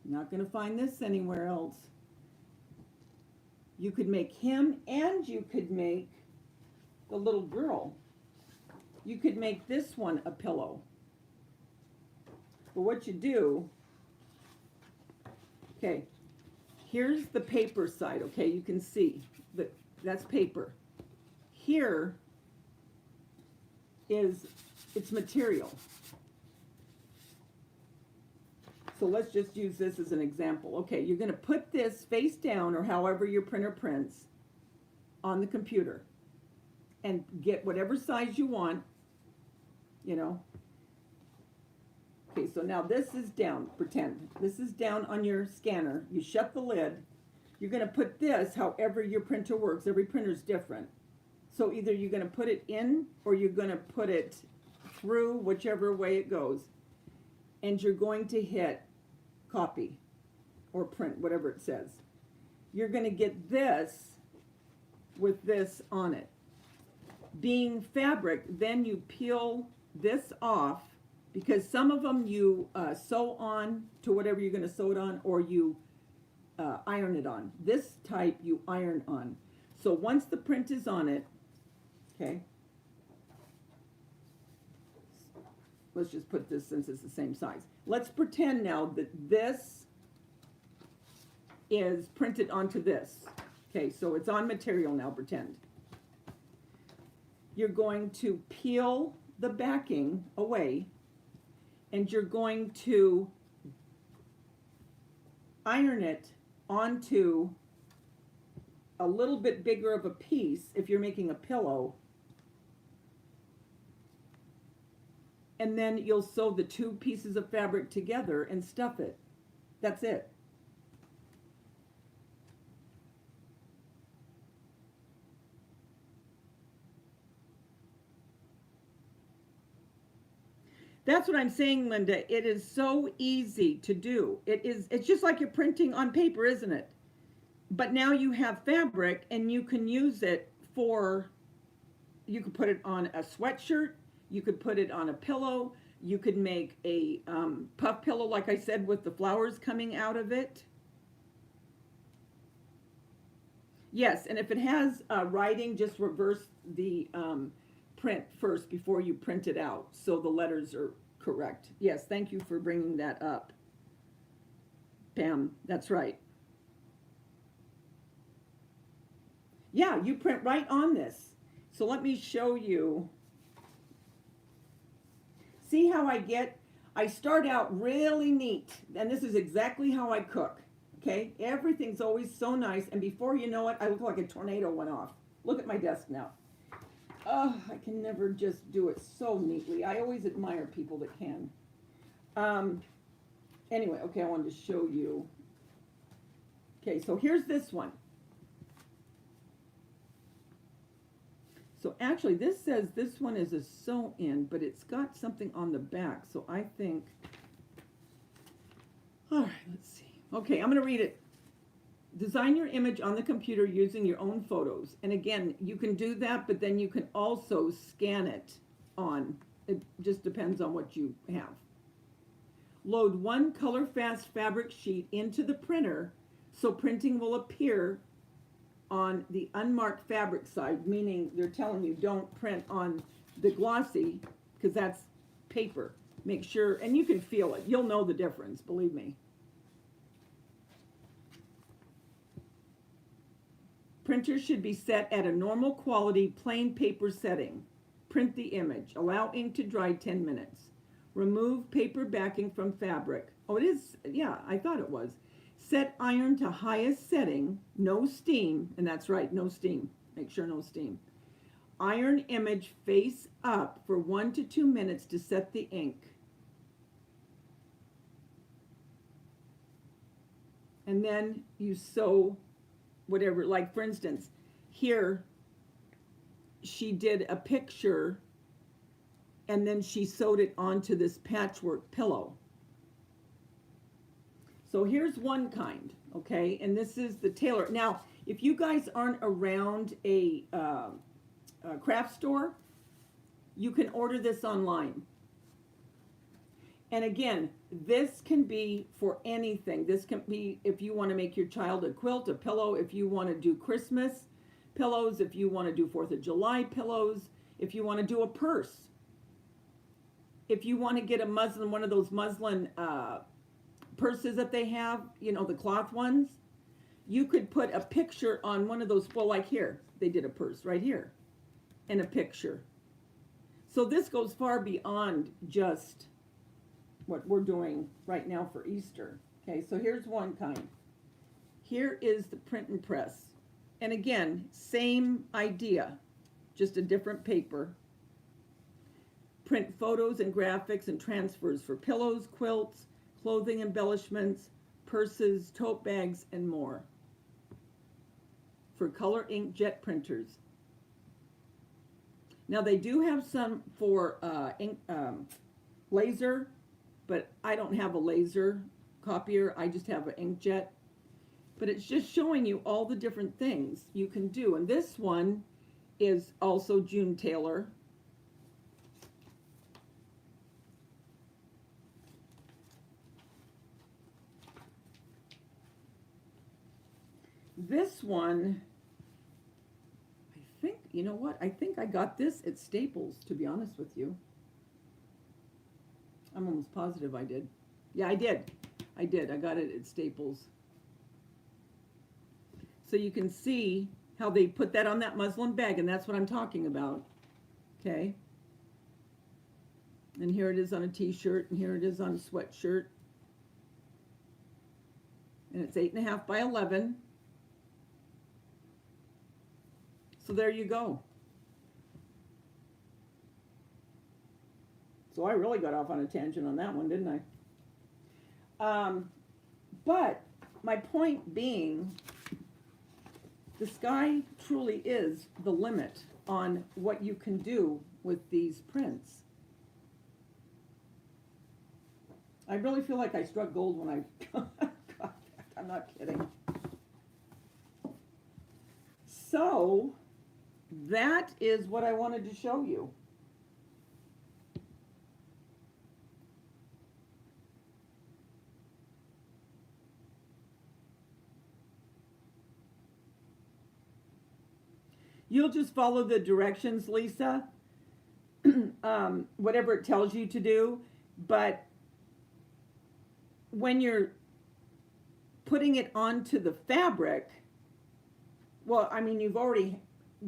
You're not going to find this anywhere else. You could make him, and you could make the little girl. You could make this one a pillow. But what you do, okay, here's the paper side, okay? You can see that that's paper. Here is its material. So let's just use this as an example. Okay, you're going to put this face down, or however your printer prints, on the computer and get whatever size you want, Okay, so now this is down, pretend. This is down on your scanner. You shut the lid. You're going to put this however your printer works. Every printer's different. So either you're going to put it in or you're going to put it through, whichever way it goes. And you're going to hit copy or print, whatever it says. You're going to get this with this on it. Being fabric, then you peel this off, because some of them you sew on to whatever you're going to sew it on, or you iron it on. This type you iron on. So once the print is on it, okay, let's just put this since it's the same size. Let's pretend now that this is printed onto this. Okay, so it's on material now, pretend. You're going to peel the backing away, and you're going to iron it onto a little bit bigger of a piece if you're making a pillow. And then you'll sew the two pieces of fabric together and stuff it. That's it. That's what I'm saying, Linda. It is so easy to do. It's just like you're printing on paper, isn't it? But now you have fabric and you can use it for, you could put it on a sweatshirt, you could put it on a pillow, you could make a puff pillow, like I said, with the flowers coming out of it. Yes, and if it has writing, just reverse the print first before you print it out, so the letters are correct. Yes, thank you for bringing that up. Bam, that's right. Yeah, you print right on this. So let me show you. See how I start out really neat, and this is exactly how I cook, okay? Everything's always so nice, and before you know it, I look like a tornado went off. Look at my desk now. Oh, I can never just do it so neatly. I always admire people that can. Anyway, okay, I wanted to show you. Okay, so here's this one. So actually, this says this one is a sew-in, but it's got something on the back, so I think, all right, let's see. Okay, I'm going to read it. Design your image on the computer using your own photos. And again, you can do that, but then you can also scan it on. It just depends on what you have. Load one color-fast fabric sheet into the printer so printing will appear on the unmarked fabric side, meaning they're telling you don't print on the glossy because that's paper. Make sure, and you can feel it. You'll know the difference, believe me. Printer should be set at a normal quality plain paper setting. Print the image. Allow ink to dry 10 minutes. Remove paper backing from fabric. Oh, it is, yeah, I thought it was. Set iron to highest setting, no steam, and that's right, no steam. Make sure no steam. Iron image face up for 1 to 2 minutes to set the ink. And then you sew whatever, like for instance, here she did a picture and then she sewed it onto this patchwork pillow. So here's one kind, okay, and this is the tailor. Now, if you guys aren't around a craft store, you can order this online. And again, this can be for anything. This can be if you want to make your child a quilt, a pillow, if you want to do Christmas pillows, if you want to do 4th of July pillows, if you want to do a purse, if you want to get a muslin, one of those muslin purses that they have, you know, the cloth ones, you could put a picture on one of those, well, like here, they did a purse right here, and a picture. So this goes far beyond just what we're doing right now for Easter. Okay, so here's one kind. Here is the print and press. And again, same idea, just a different paper. Print photos and graphics and transfers for pillows, quilts, clothing embellishments, purses, tote bags, and more. For color inkjet printers. Now they do have some for laser, but I don't have a laser copier. I just have an inkjet. But it's just showing you all the different things you can do. And this one is also June Taylor. This one, I think, you know what? I think I got this at Staples, to be honest with you. I'm almost positive I did. Yeah, I did. I got it at Staples. So you can see how they put that on that muslin bag, and that's what I'm talking about. Okay. And here it is on a t-shirt, and here it is on a sweatshirt. And it's 8.5 by 11. So there you go. So I really got off on a tangent on that one, didn't I? But my point being, the sky truly is the limit on what you can do with these prints. I really feel like I struck gold when I got that. I'm not kidding. So that is what I wanted to show you. You'll just follow the directions, Lisa, whatever it tells you to do. But when you're putting it onto the fabric, well, I mean, you've already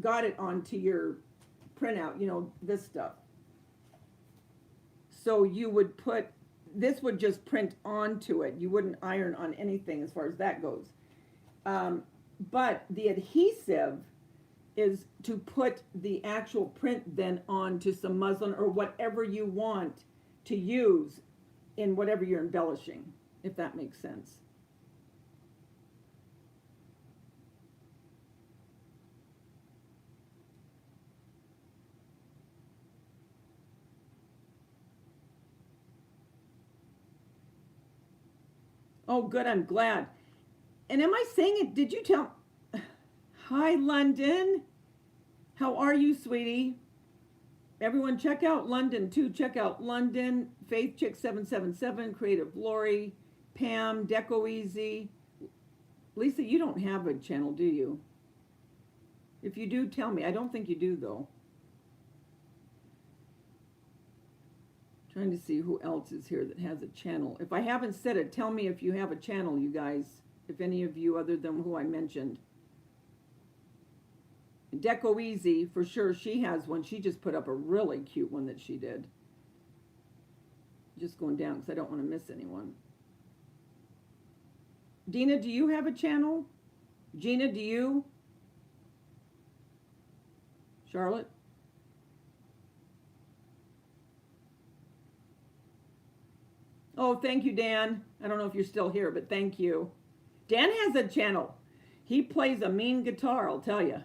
got it onto your printout, you know, this stuff. So you would put, this would just print onto it. You wouldn't iron on anything as far as that goes. But the adhesive is to put the actual print then onto some muslin or whatever you want to use in whatever you're embellishing, if that makes sense. Oh, good. I'm glad. And am I saying it? Did you tell? Hi, London. How are you, sweetie? Everyone, check out London too. Check out London, Faith Chick 777, Creative Lori, Pam, Deco Easy. Lisa, you don't have a channel, do you? If you do, tell me. I don't think you do, though. Trying to see who else is here that has a channel. If I haven't said it, tell me if you have a channel, you guys. If any of you other than who I mentioned. Deco Easy, for sure, she has one. She just put up a really cute one that she did. Just going down because I don't want to miss anyone. Dina, do you have a channel? Gina, do you? Charlotte? Oh, thank you, Dan. I don't know if you're still here, but thank you. Dan has a channel. He plays a mean guitar, I'll tell you.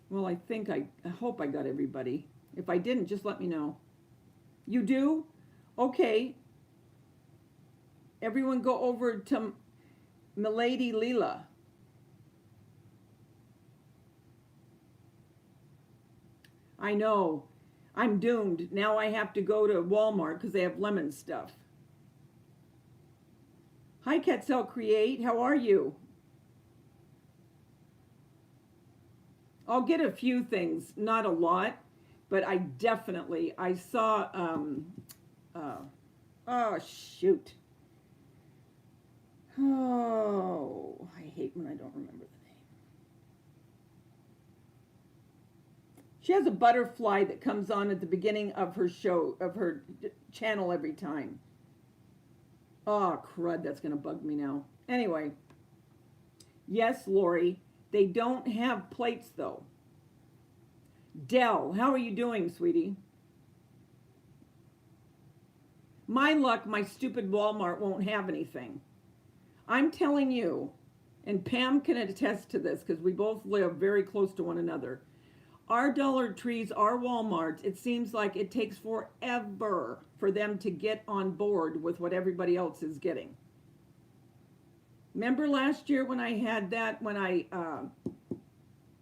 Well, I hope I got everybody. If I didn't, just let me know. You do? Okay. Everyone go over to Milady Leela. I know. I'm doomed. Now I have to go to Walmart because they have lemon stuff. Hi, Quetzal Create. How are you? I'll get a few things, not a lot, but I saw, oh, shoot. Oh, I hate when I don't remember the name. She has a butterfly that comes on at the beginning of her show, of her channel every time. Oh, crud, that's going to bug me now. Anyway, yes, Lori. They don't have plates, though. Dell, how are you doing, sweetie? My luck, my stupid Walmart won't have anything. I'm telling you, and Pam can attest to this because we both live very close to one another. Our Dollar Trees, our Walmarts, it seems like it takes forever for them to get on board with what everybody else is getting. Remember last year when I had that, when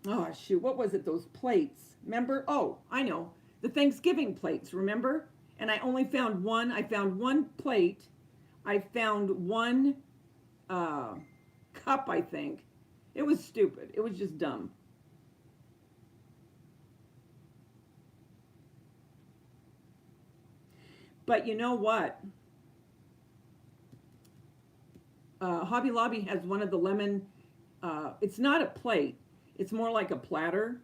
oh shoot, what was it, those plates? Remember? Oh, I know. The Thanksgiving plates, remember? And I only found one. I found one plate. I found one cup, I think. It was stupid. It was just dumb. But you know what? Hobby Lobby has one of the lemon, it's not a plate, it's more like a platter.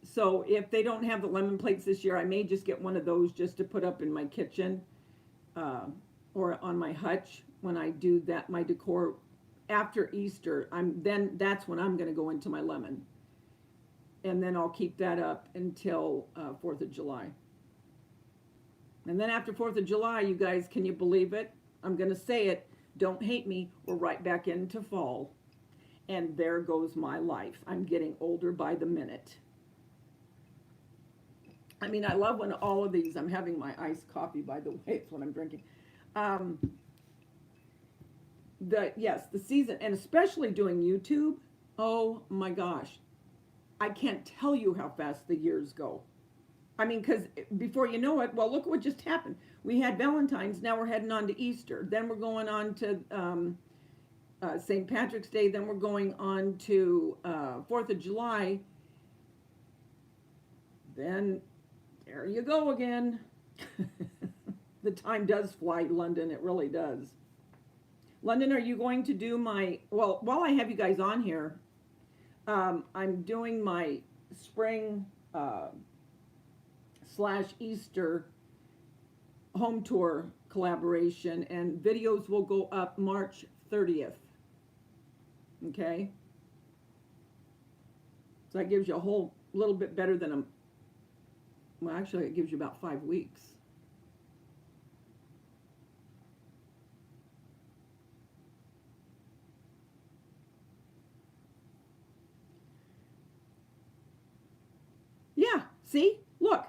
So if they don't have the lemon plates this year, I may just get one of those just to put up in my kitchen or on my hutch when I do that, my decor after Easter. That's when I'm going to go into my lemon. And then I'll keep that up until 4th of July. And then after 4th of July, you guys, can you believe it? I'm going to say it. Don't hate me. We're right back into fall. And there goes my life. I'm getting older by the minute. I mean, I love when all of these, I'm having my iced coffee, by the way, it's what I'm drinking. Yes, the season, and especially doing YouTube, oh my gosh. I can't tell you how fast the years go. I mean, because before you know it, well, look what just happened. We had Valentine's, now we're heading on to Easter. Then we're going on to St. Patrick's Day. Then we're going on to 4th of July. Then there you go again. The time does fly, London. It really does. London, are you going to do my, well, while I have you guys on here, I'm doing my spring / Easter home tour collaboration, and videos will go up March 30th. Okay? So that gives you a whole little bit better than well, actually, it gives you about 5 weeks. Yeah, See? Look.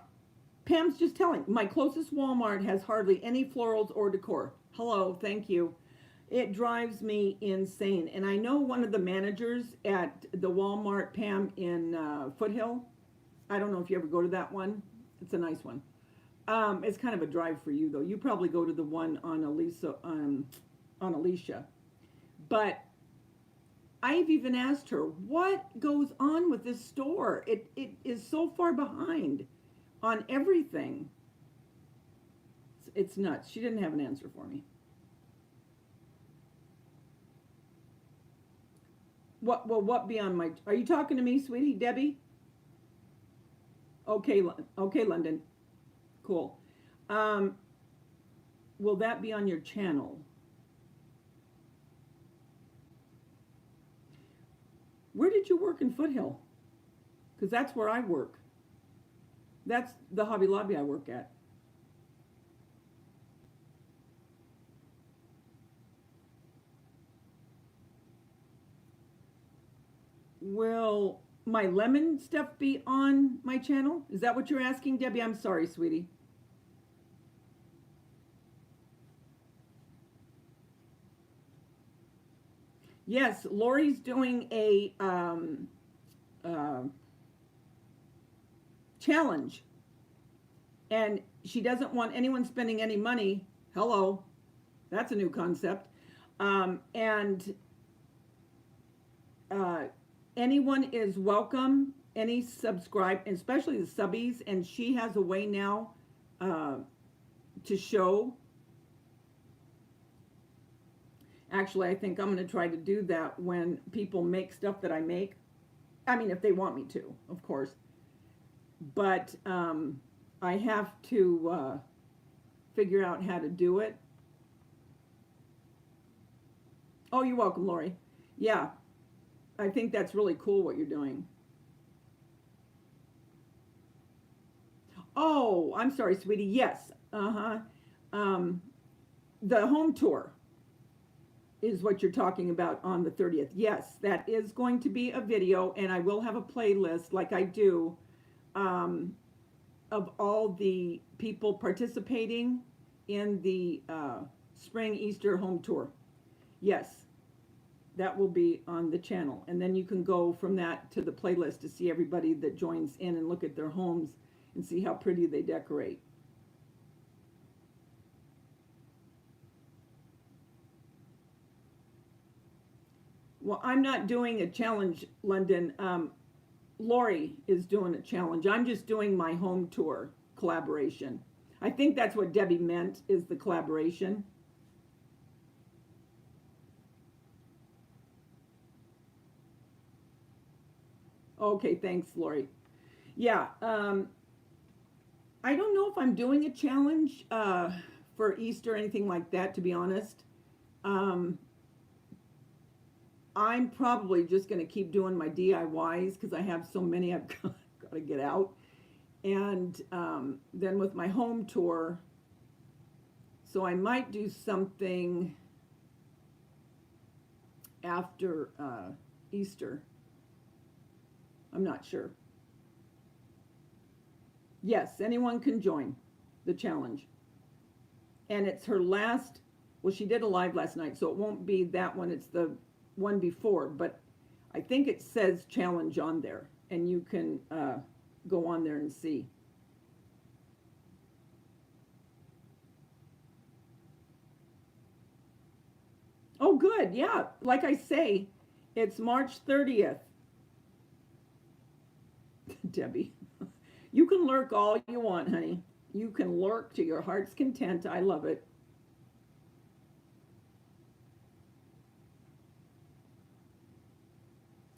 Pam's just telling. My closest Walmart has hardly any florals or decor. Hello, thank you. It drives me insane. And I know one of the managers at the Walmart, Pam, in Foothill. I don't know if you ever go to that one. It's a nice one. It's kind of a drive for you, though. You probably go to the one on Alicia. But I've even asked her, what goes on with this store? It is so far behind on everything. It's nuts. She didn't have an answer for me. What beyond my, are you talking to me, sweetie, Debbie? Okay, London. Cool. Will that be on your channel? Where did you work in Foothill? Because that's where I work. That's the Hobby Lobby I work at. Will my lemon stuff be on my channel? Is that what you're asking, Debbie? I'm sorry, sweetie. Yes, Lori's doing a challenge, and she doesn't want anyone spending any money. Hello, that's a new concept. And anyone is welcome, any subscribe, especially the subbies, and she has a way now to show. Actually, I think I'm going to try to do that when people make stuff that I make. I mean, if they want me to, of course. But I have to figure out how to do it. Oh, you're welcome, Lori. Yeah, I think that's really cool what you're doing. Oh, I'm sorry, sweetie. Yes. The home tour is what you're talking about on the 30th. Yes, that is going to be a video, and I will have a playlist like I do of all the people participating in the spring Easter home tour. Yes, that will be on the channel. And then you can go from that to the playlist to see everybody that joins in and look at their homes and see how pretty they decorate. Well, I'm not doing a challenge, London. Lori is doing a challenge. I'm just doing my home tour collaboration. I think that's what Debbie meant, is the collaboration. Okay, thanks, Lori. Yeah, I don't know if I'm doing a challenge for Easter or anything like that, to be honest. I'm probably just going to keep doing my DIYs because I have so many I've got to get out. And then with my home tour, so I might do something after Easter. I'm not sure. Yes, anyone can join the challenge. And it's her last, well, she did a live last night, so it won't be that one. It's the one before, but I think it says challenge on there, and you can go on there and see. Oh, good. Yeah, like I say, it's March 30th. Debbie, you can lurk all you want, honey. You can lurk to your heart's content. I love it.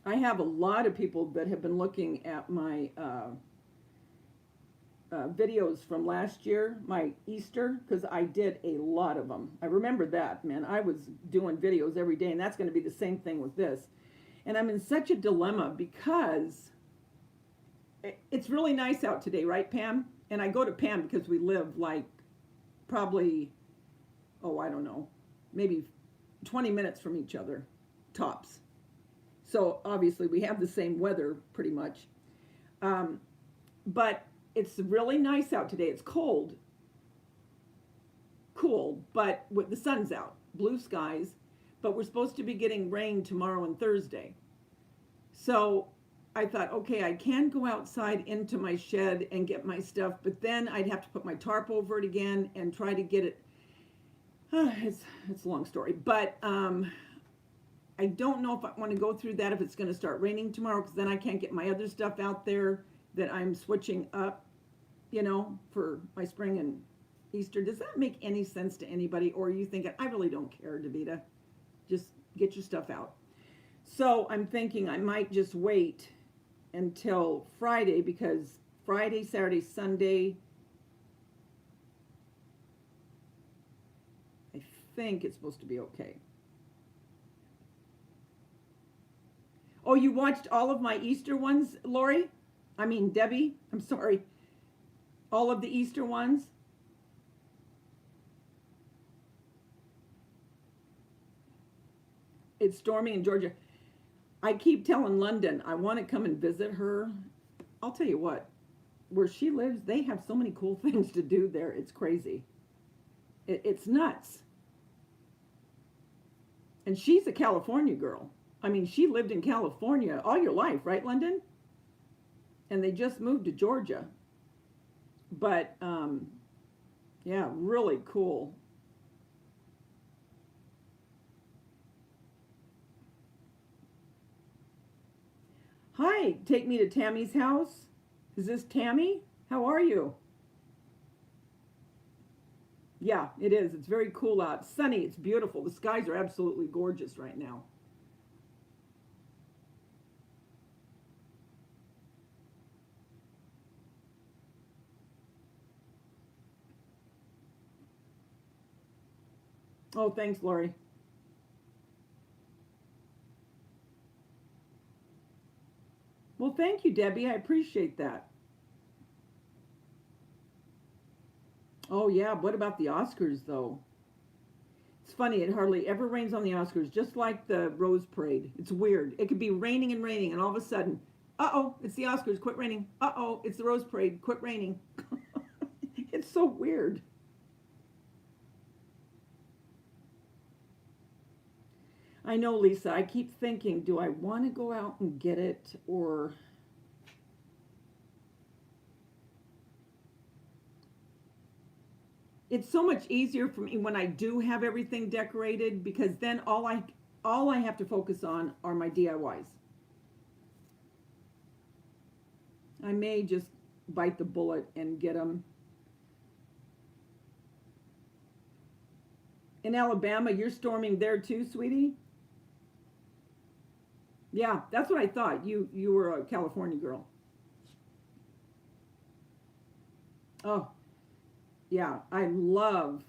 I have a lot of people that have been looking at my videos from last year, my Easter, because I did a lot of them. I remember that, man. I was doing videos every day, and that's going to be the same thing with this. And I'm in such a dilemma because it's really nice out today, right, Pam? And I go to Pam because we live like probably, oh, I don't know, maybe 20 minutes from each other, tops. So obviously we have the same weather pretty much. But It's really nice out today. It's cold, cool, but with the sun's out, blue skies. But we're supposed to be getting rain tomorrow and Thursday. So I thought, okay, I can go outside into my shed and get my stuff, but then I'd have to put my tarp over it again and try to get it. It's a long story, but I don't know if I want to go through that if it's going to start raining tomorrow, because then I can't get my other stuff out there that I'm switching up, for my spring and Easter. Does that make any sense to anybody? Or are you thinking, I really don't care, Davita? Just get your stuff out. So I'm thinking I might just wait until Friday, because Friday, Saturday, Sunday, I think it's supposed to be okay. Oh, you watched all of my Easter ones, Lori? I mean, Debbie, I'm sorry. All of the Easter ones? It's storming in Georgia. I keep telling London I want to come and visit her. I'll tell you what, where she lives, they have so many cool things to do there. It's crazy. It's nuts. And she's a California girl. I mean, she lived in California all your life, right, London? And they just moved to Georgia. But, yeah, really cool. Hi, take me to Tammy's house. Is this Tammy? How are you? Yeah, it is. It's very cool out. Sunny. It's beautiful. The skies are absolutely gorgeous right now. Oh, thanks, Lori. Well, thank you, Debbie. I appreciate that. Oh, yeah. What about the Oscars, though? It's funny. It hardly ever rains on the Oscars, just like the Rose Parade. It's weird. It could be raining and raining, and all of a sudden, uh-oh, it's the Oscars. Quit raining. Uh-oh, it's the Rose Parade. Quit raining. It's so weird. I know, Lisa. I keep thinking, do I want to go out and get it, or it's so much easier for me when I do have everything decorated, because then all I have to focus on are my DIYs. I may just bite the bullet and get them. In Alabama, you're storming there too, sweetie? Yeah, that's what I thought. You were a California girl. Oh, yeah, I love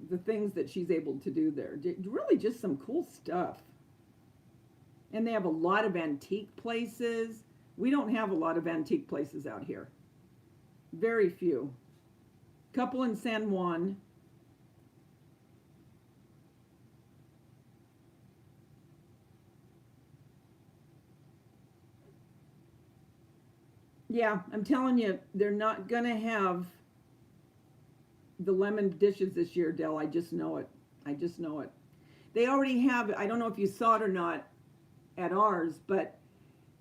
the things that she's able to do there. Really just some cool stuff. And they have a lot of antique places. We don't have a lot of antique places out here. Very few. Couple in San Juan. Yeah, I'm telling you, they're not gonna have the lemon dishes this year, Dell. I just know it. I just know it. They already have, I don't know if you saw it or not at ours, but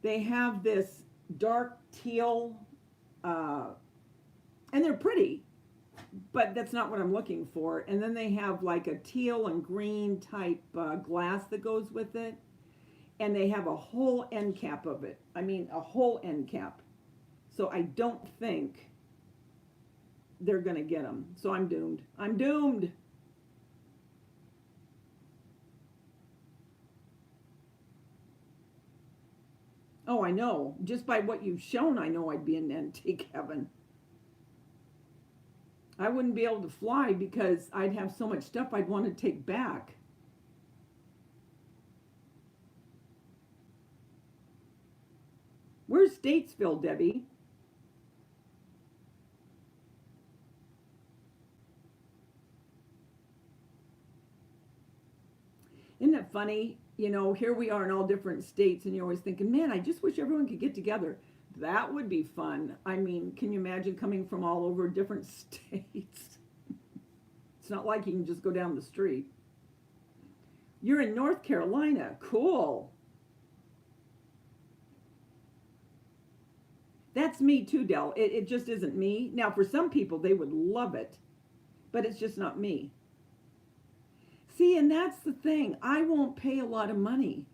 they have this dark teal, uh, and they're pretty, but that's not what I'm looking for. And then they have like a teal and green type glass that goes with it. And they have a whole end cap of it. I mean, a whole end cap. So I don't think they're going to get them. So I'm doomed. I'm doomed. Oh, I know. Just by what you've shown, I know I'd be in antique heaven. I wouldn't be able to fly because I'd have so much stuff I'd want to take back. Where's Statesville, Debbie? Isn't it funny? Here we are in all different states, and you're always thinking, man, I just wish everyone could get together. That would be fun. I mean, can you imagine coming from all over different states? It's not like you can just go down the street. You're in North Carolina. Cool. That's me too, Dell. It just isn't me. Now, for some people, they would love it, but it's just not me. See, and that's the thing. I won't pay a lot of money.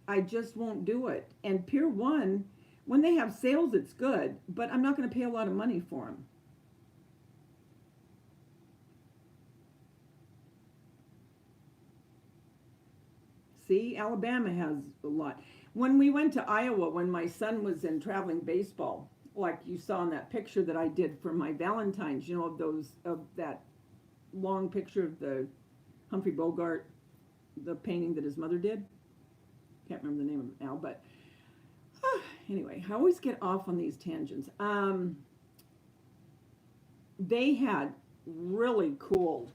I just won't do it. And Pier 1, when they have sales, it's good, but I'm not going to pay a lot of money for them. See, Alabama has a lot. When we went to Iowa, when my son was in traveling baseball, like you saw in that picture that I did for my Valentine's, you know, of that long picture of the Humphrey Bogart, the painting that his mother did. Can't remember the name of it now, but anyway, I always get off on these tangents. They had really cool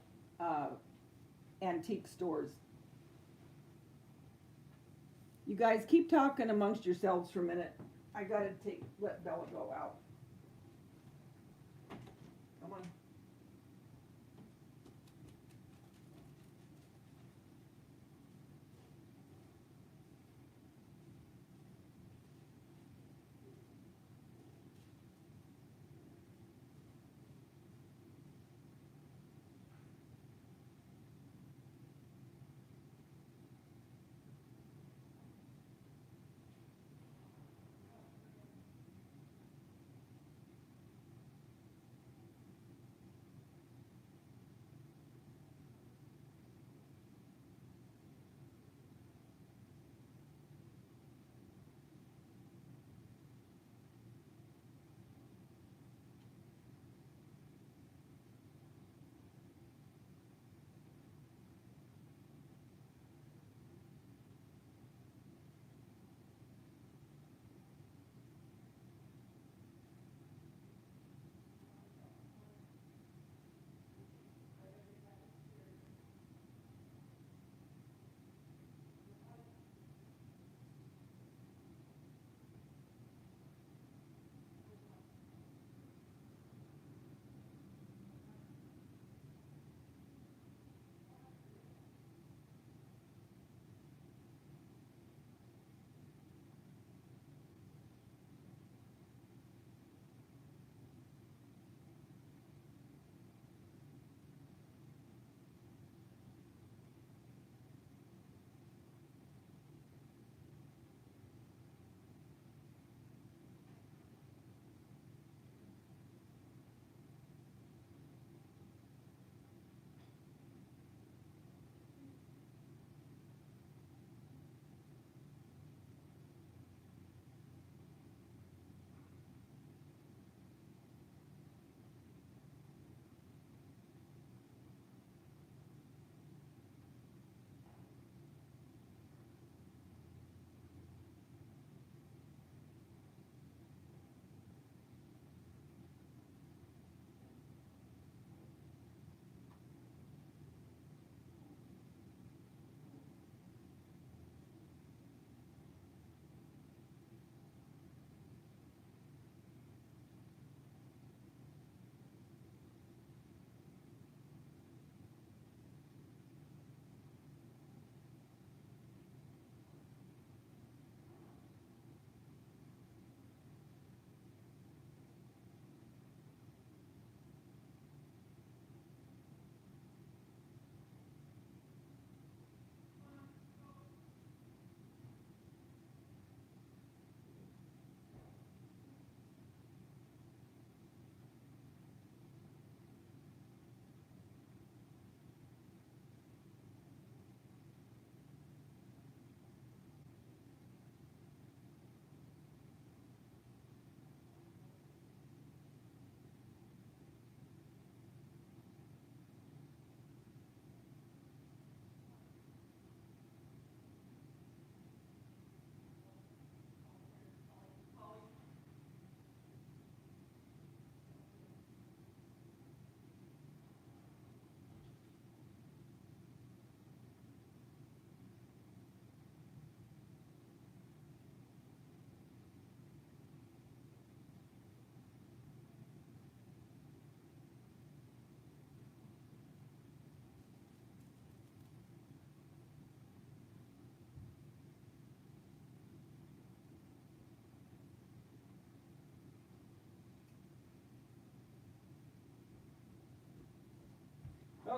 antique stores. You guys keep talking amongst yourselves for a minute. I gotta let Bella go out. Come on.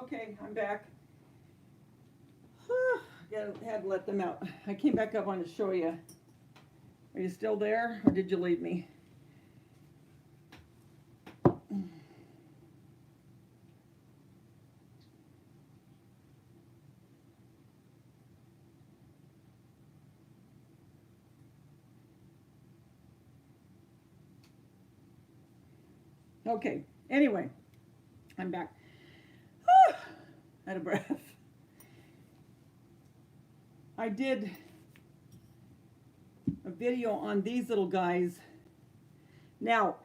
Okay, I'm back. Had to let them out. I came back up on to show you. Are you still there, or did you leave me? Okay, anyway, I'm back. Out of breath. I did a video on these little guys. Now,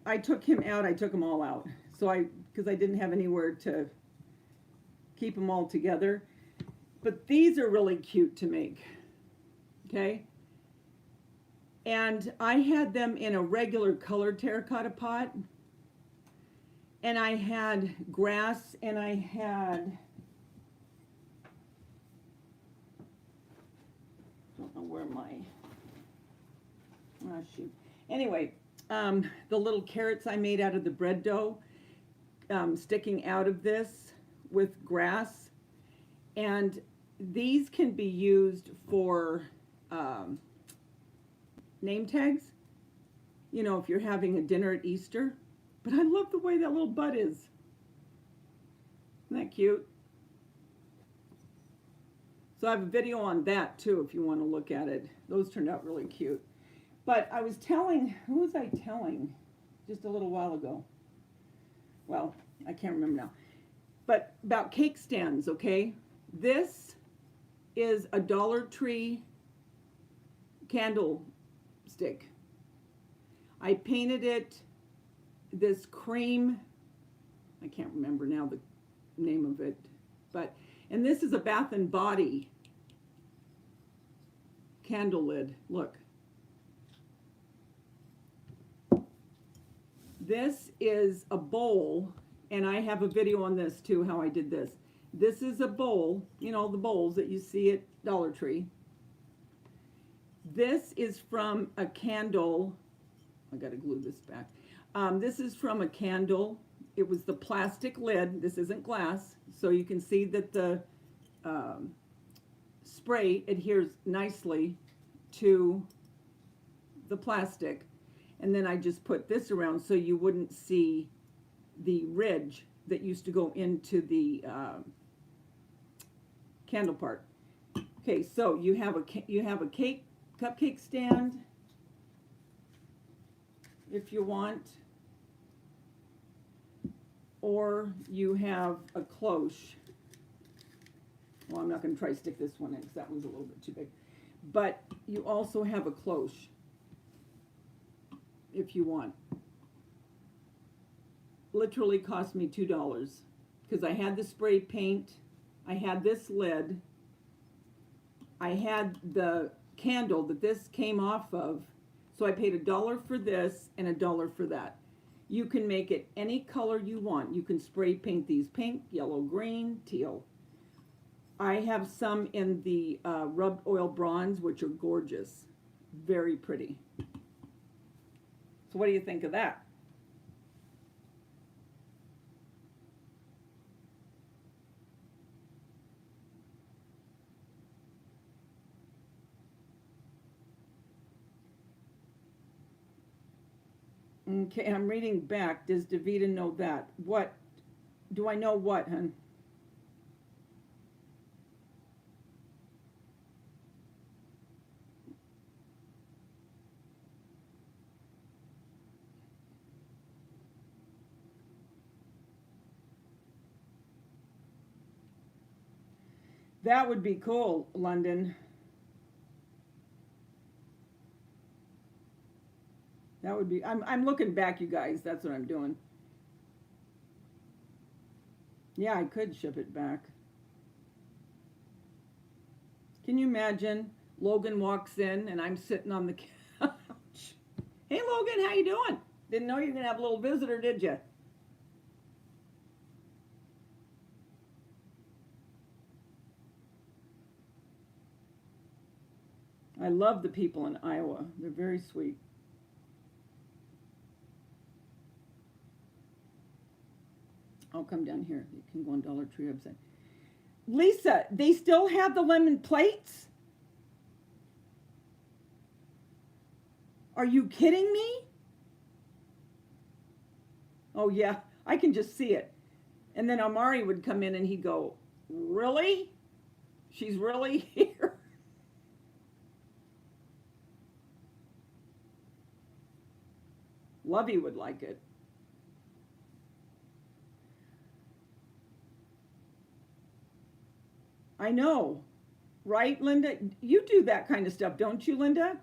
I took him out, I took them all out. Because I didn't have anywhere to keep them all together. But these are really cute to make, okay? And I had them in a regular colored terracotta pot. And I had grass, and I had, I don't know where oh shoot. Anyway, the little carrots I made out of the bread dough, sticking out of this with grass. And these can be used for name tags. You know, if you're having a dinner at Easter. But I love the way that little bud is. Isn't that cute? So I have a video on that too if you want to look at it. Those turned out really cute. But I was telling, who was I telling just a little while ago? Well, I can't remember now. But about cake stands, okay? This is a Dollar Tree candlestick. I painted it this cream, I can't remember now the name of it, and this is a Bath and Body candle lid. Look. This is a bowl, and I have a video on this too, how I did this. This is a bowl, you know, the bowls that you see at Dollar Tree. This is from a candle. I gotta glue this back. This is from a candle. It was the plastic lid. This isn't glass, so you can see that the spray adheres nicely to the plastic. And then I just put this around so you wouldn't see the ridge that used to go into the candle part. Okay, so you have a cupcake stand if you want, or you have a cloche. Well, I'm not going to try to stick this one in because that one's a little bit too big. But you also have a cloche if you want. Literally cost me $2 because I had the spray paint, I had this lid, I had the candle that this came off of, so I paid $1 for this and $1 for that. You can make it any color you want. You can spray paint these pink, yellow, green, teal. I have some in the rubbed oil bronze, which are gorgeous. Very pretty. So what do you think of that? Okay, I'm reading back. Does Davida know that? What? Do I know what, hon? That would be cool, London. That would be, I'm looking back, you guys. That's what I'm doing. Yeah, I could ship it back. Can you imagine? Logan walks in and I'm sitting on the couch. Hey, Logan, how you doing? Didn't know you were going to have a little visitor, did you? I love the people in Iowa. They're very sweet. I'll come down here. You can go on Dollar Tree website. Lisa, they still have the lemon plates? Are you kidding me? Oh yeah, I can just see it. And then Amari would come in and he'd go, really? She's really here? Lovey would like it. I know, right, Linda? You do that kind of stuff, don't you, Linda?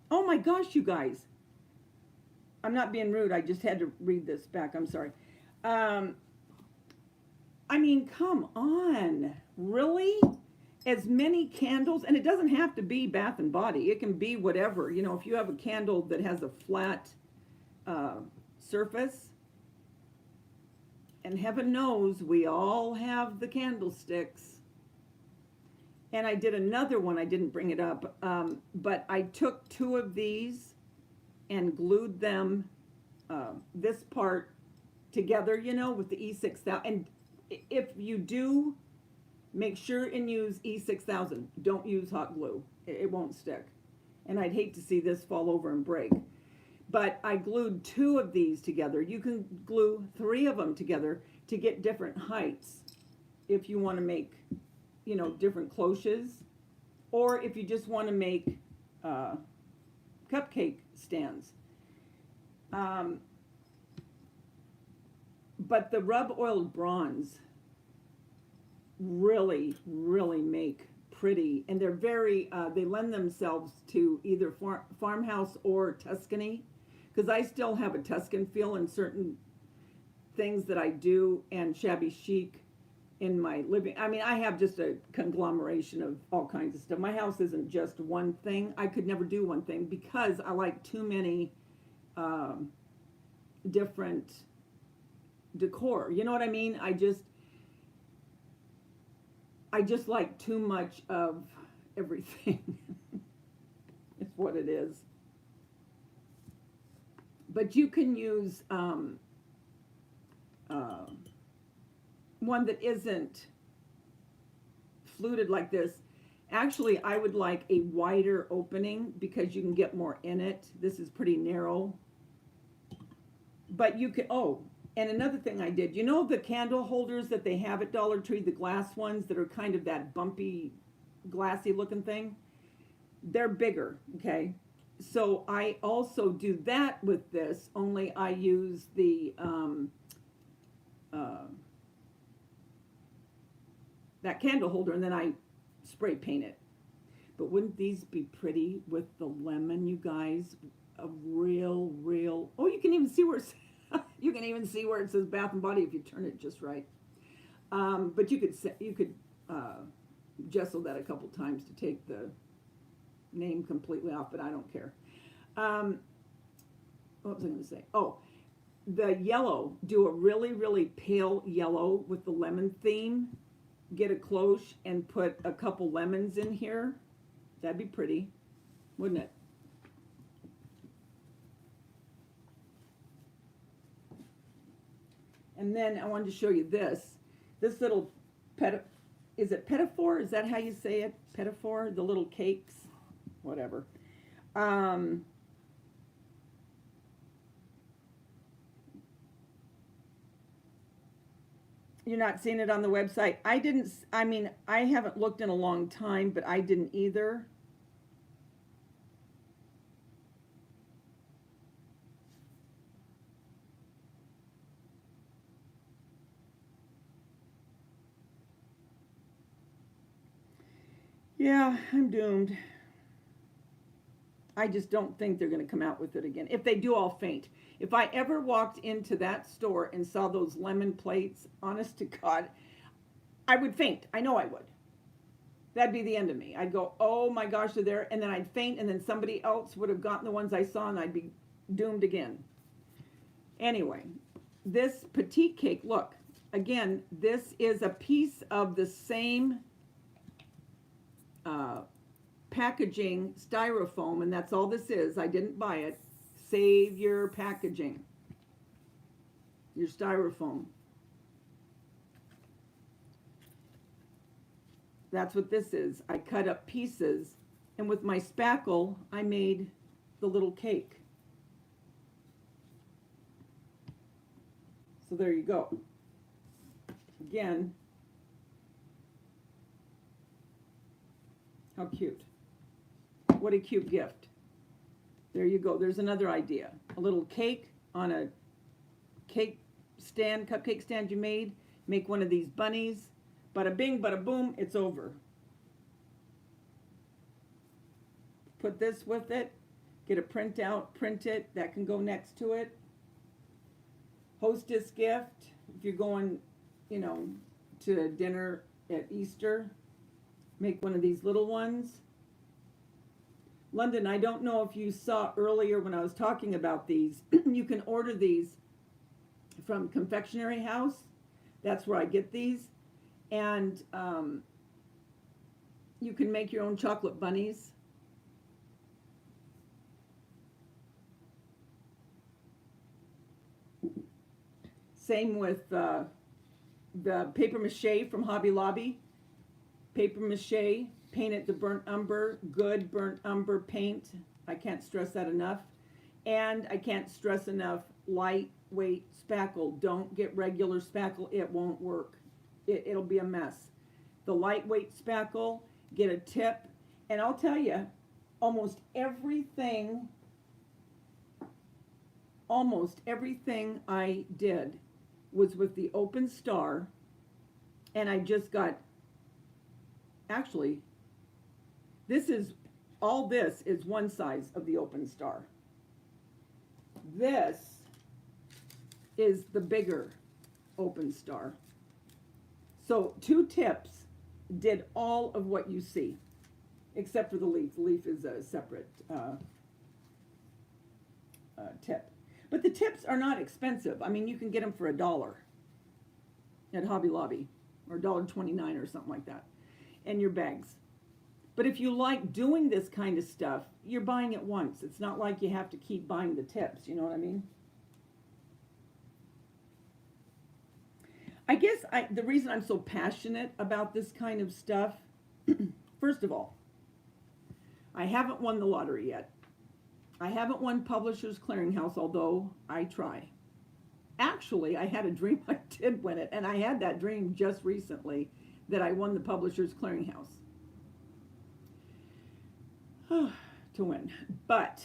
Oh my gosh, you guys. I'm not being rude. I just had to read this back. I'm sorry. Um, I mean, come on. Really? As many candles, and it doesn't have to be Bath and Body. It can be whatever. You know, if you have a candle that has a flat uh, surface, and heaven knows we all have the candlesticks. And I did another one, I didn't bring it up, but I took two of these and glued them, this part together, you know, with the E6000. And if you do, make sure and use E6000. Don't use hot glue. It won't stick. And I'd hate to see this fall over and break. But I glued two of these together. You can glue three of them together to get different heights if you want to make, you know, different cloches. Or if you just want to make cupcake stands. But the rub oiled bronze really, really make pretty, and they're very, they lend themselves to either farmhouse or Tuscany, because I still have a Tuscan feel in certain things that I do, and shabby chic in my living. I mean, I have just a conglomeration of all kinds of stuff. My house isn't just one thing. I could never do one thing because I like too many different decor. You know what I mean? I just like too much of everything. It's what it is. But you can use one that isn't fluted like this. Actually, I would like a wider opening because you can get more in it. This is pretty narrow. But you can, oh, and another thing I did, you know the candle holders that they have at Dollar Tree, the glass ones that are kind of that bumpy, glassy looking thing? They're bigger, okay? So I also do that with this, only I use the, that candle holder, and then I spray paint it. But wouldn't these be pretty with the lemon, you guys? A real, oh, you can even see where it's, you can even see where it says Bath and Body if you turn it just right. But you could gesso that a couple times to take the name completely off, but I don't care. What was I going to say? Oh, the yellow. Do a really, really pale yellow with the lemon theme. Get a cloche and put a couple lemons in here. That'd be pretty, wouldn't it? And then I wanted to show you this little is it Pettifor? Is that how you say it? Pettifor, the little cakes, whatever. You're not seeing it on the website. I mean, I haven't looked in a long time, but I didn't either. Yeah, I'm doomed. I just don't think they're going to come out with it again. If they do, I'll faint. If I ever walked into that store and saw those lemon plates, honest to God, I would faint. I know I would. That'd be the end of me. I'd go, oh my gosh, they're there. And then I'd faint, and then somebody else would have gotten the ones I saw, and I'd be doomed again. Anyway, this petite cake, look, again, this is a piece of the same packaging styrofoam, and that's all this is. I didn't buy it. Save your packaging, your styrofoam. That's what this is. I cut up pieces, and with my spackle, I made the little cake. So there you go. Again, how cute. What a cute gift. There you go. There's another idea. A little cake on a cake stand, cupcake stand you made. Make one of these bunnies. Bada bing, bada boom, it's over. Put this with it. Get a printout, print it. That can go next to it. Hostess gift. If you're going, you know, to dinner at Easter, make one of these little ones. London, I don't know if you saw earlier when I was talking about these. You can order these from Confectionery House. That's where I get these. And you can make your own chocolate bunnies. Same with the paper mache from Hobby Lobby. Paper mache, paint it to burnt umber, good burnt umber paint. I can't stress that enough. And I can't stress enough, lightweight spackle. Don't get regular spackle, it won't work. It'll be a mess. The lightweight spackle, get a tip. And I'll tell you, almost everything I did was with the Open Star. And I just got, actually, this is one size of the Open Star. This is the bigger Open Star. So 2 tips did all of what you see, except for the leaf. The leaf is a separate tip. But the tips are not expensive. I mean, you can get them for $1 at Hobby Lobby, or $1.29 or something like that, and your bags. But if you like doing this kind of stuff, you're buying it once. It's not like you have to keep buying the tips, you know what I mean? I guess the reason I'm so passionate about this kind of stuff, first of all, I haven't won the lottery yet. I haven't won Publishers Clearinghouse, although I try. Actually, I had a dream I did win it, and I had that dream just recently that I won the Publishers Clearinghouse to win. But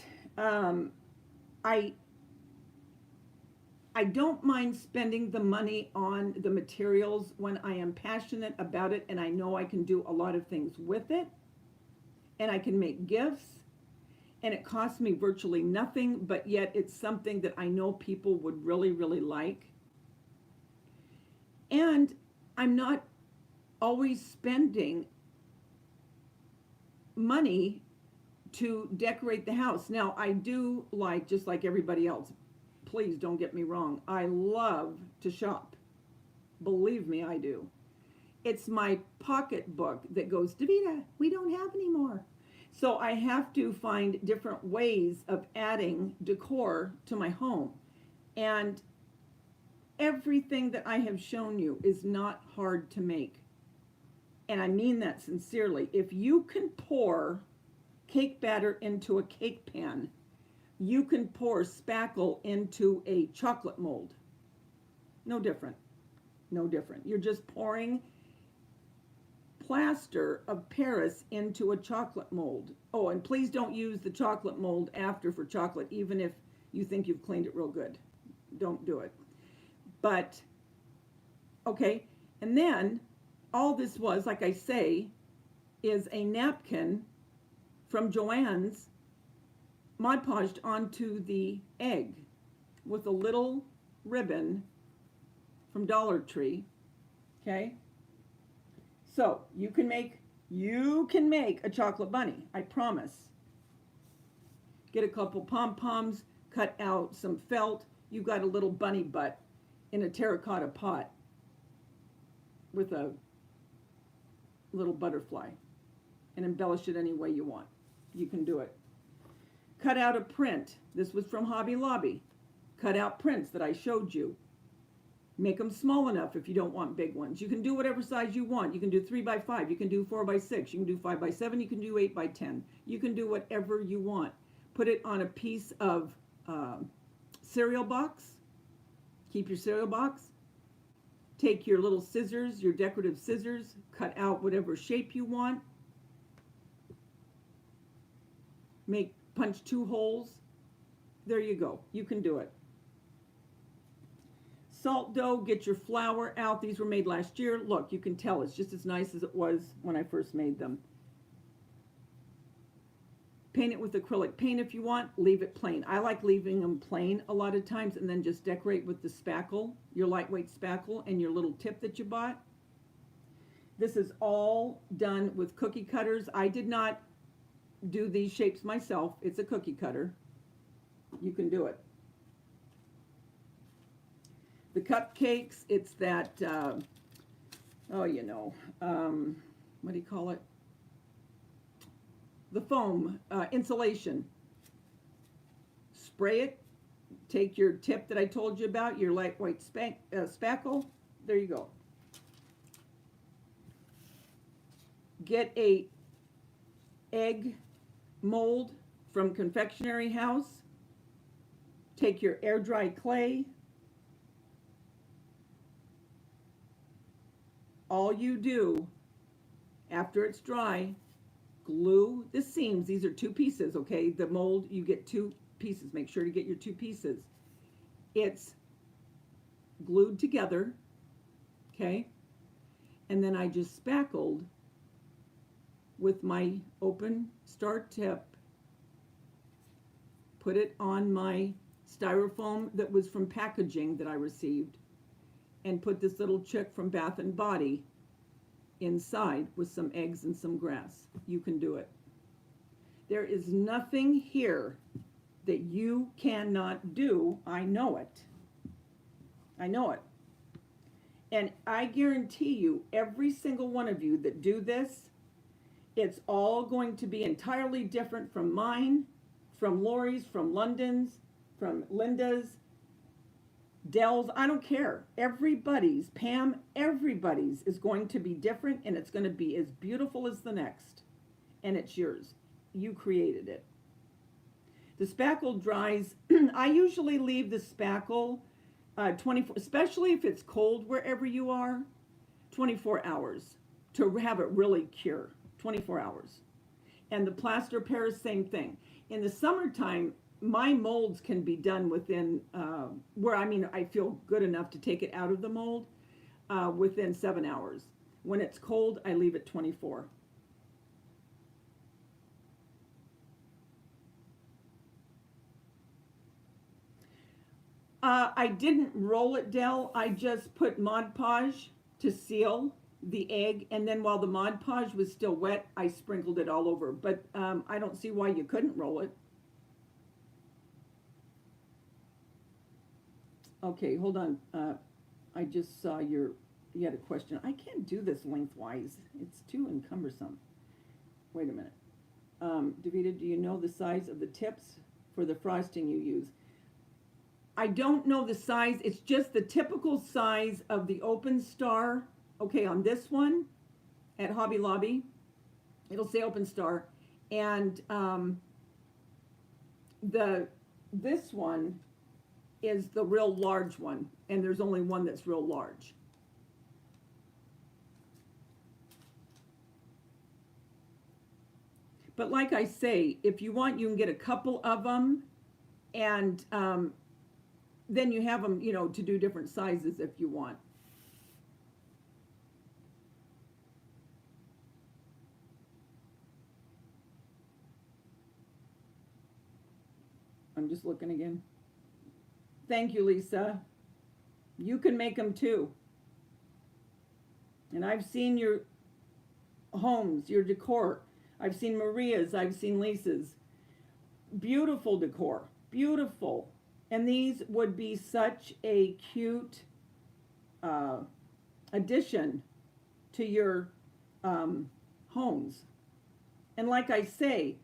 I don't mind spending the money on the materials when I am passionate about it and I know I can do a lot of things with it, and I can make gifts, and it costs me virtually nothing, but yet it's something that I know people would really, really like. And I'm not always spending money to decorate the house. Now, I do like, just like everybody else, please don't get me wrong, I love to shop. Believe me, I do. It's my pocketbook that goes, Davida, we don't have any more. So I have to find different ways of adding decor to my home. And everything that I have shown you is not hard to make. And I mean that sincerely. If you can pour cake batter into a cake pan, you can pour spackle into a chocolate mold. No different. No different. You're just pouring plaster of Paris into a chocolate mold. Oh, and please don't use the chocolate mold after for chocolate, even if you think you've cleaned it real good. Don't do it. But, okay, and then all this was, like I say, is a napkin from Joann's Mod Podged onto the egg with a little ribbon from Dollar Tree, okay? So you can make a chocolate bunny, I promise. Get a couple pom-poms, cut out some felt. You got a little bunny butt in a terracotta pot with a little butterfly and embellish it any way you want. You can do it. Cut out a print. This was from Hobby Lobby. Cut out prints that I showed you. Make them small enough if you don't want big ones. You can do whatever size you want. You can do 3 by 5. You can do 4 by 6. You can do 5 by 7. You can do 8 by 10. You can do whatever you want. Put it on a piece of cereal box. Keep your cereal box. Take your little scissors, your decorative scissors. Cut out whatever shape you want. Punch 2 holes. There you go. You can do it. Salt dough, get your flour out. These were made last year. Look, you can tell it's just as nice as it was when I first made them. Paint it with acrylic paint if you want. Leave it plain. I like leaving them plain a lot of times and then just decorate with the spackle, your lightweight spackle and your little tip that you bought. This is all done with cookie cutters. I did not do these shapes myself. It's a cookie cutter. You can do it. The cupcakes, it's that, what do you call it? The foam, insulation. Spray it. Take your tip that I told you about, your lightweight spackle. There you go. Get a egg mold from Confectionery House. Take your air dry clay. All you do after it's dry, glue the seams. These are 2 pieces, okay? The mold, you get 2 pieces. Make sure to get your 2 pieces. It's glued together, okay? And then I just spackled with my open star tip, put it on my styrofoam that was from packaging that I received, and put this little chick from Bath and Body inside with some eggs and some grass. You can do it. There is nothing here that you cannot do. I know it. I know it. And I guarantee you, every single one of you that do this, it's all going to be entirely different from mine, from Lori's, from London's, from Linda's, Dell's. I don't care. Everybody's, Pam, everybody's is going to be different, and it's going to be as beautiful as the next. And it's yours. You created it. The spackle dries. I usually leave the spackle 24, especially if it's cold wherever you are, 24 hours to have it really cure. 24 hours. And the plaster Paris, same thing. In the summertime, my molds can be done within, I feel good enough to take it out of the mold within 7 hours. When it's cold, I leave it 24. I didn't roll it, Dell. I just put Mod Podge to seal the egg, and then while the Mod Podge was still wet, I sprinkled it all over. But I don't see why you couldn't roll it. Okay, hold on. I just saw you had a question. I can't do this lengthwise. It's too encumbersome. Wait a minute. Davida, do you know the size of the tips for the frosting you use? I don't know the size. It's just the typical size of the Open Star. Okay, on this one at Hobby Lobby, it'll say Open Star. And this one is the real large one, and there's only one that's real large. But like I say, if you want, you can get a couple of them, and then you have them, to do different sizes if you want. I'm just looking again. Thank you, Lisa. You can make them too. And I've seen your homes, your decor. I've seen Maria's, I've seen Lisa's. Beautiful decor, beautiful. And these would be such a cute addition to your homes. And like I say,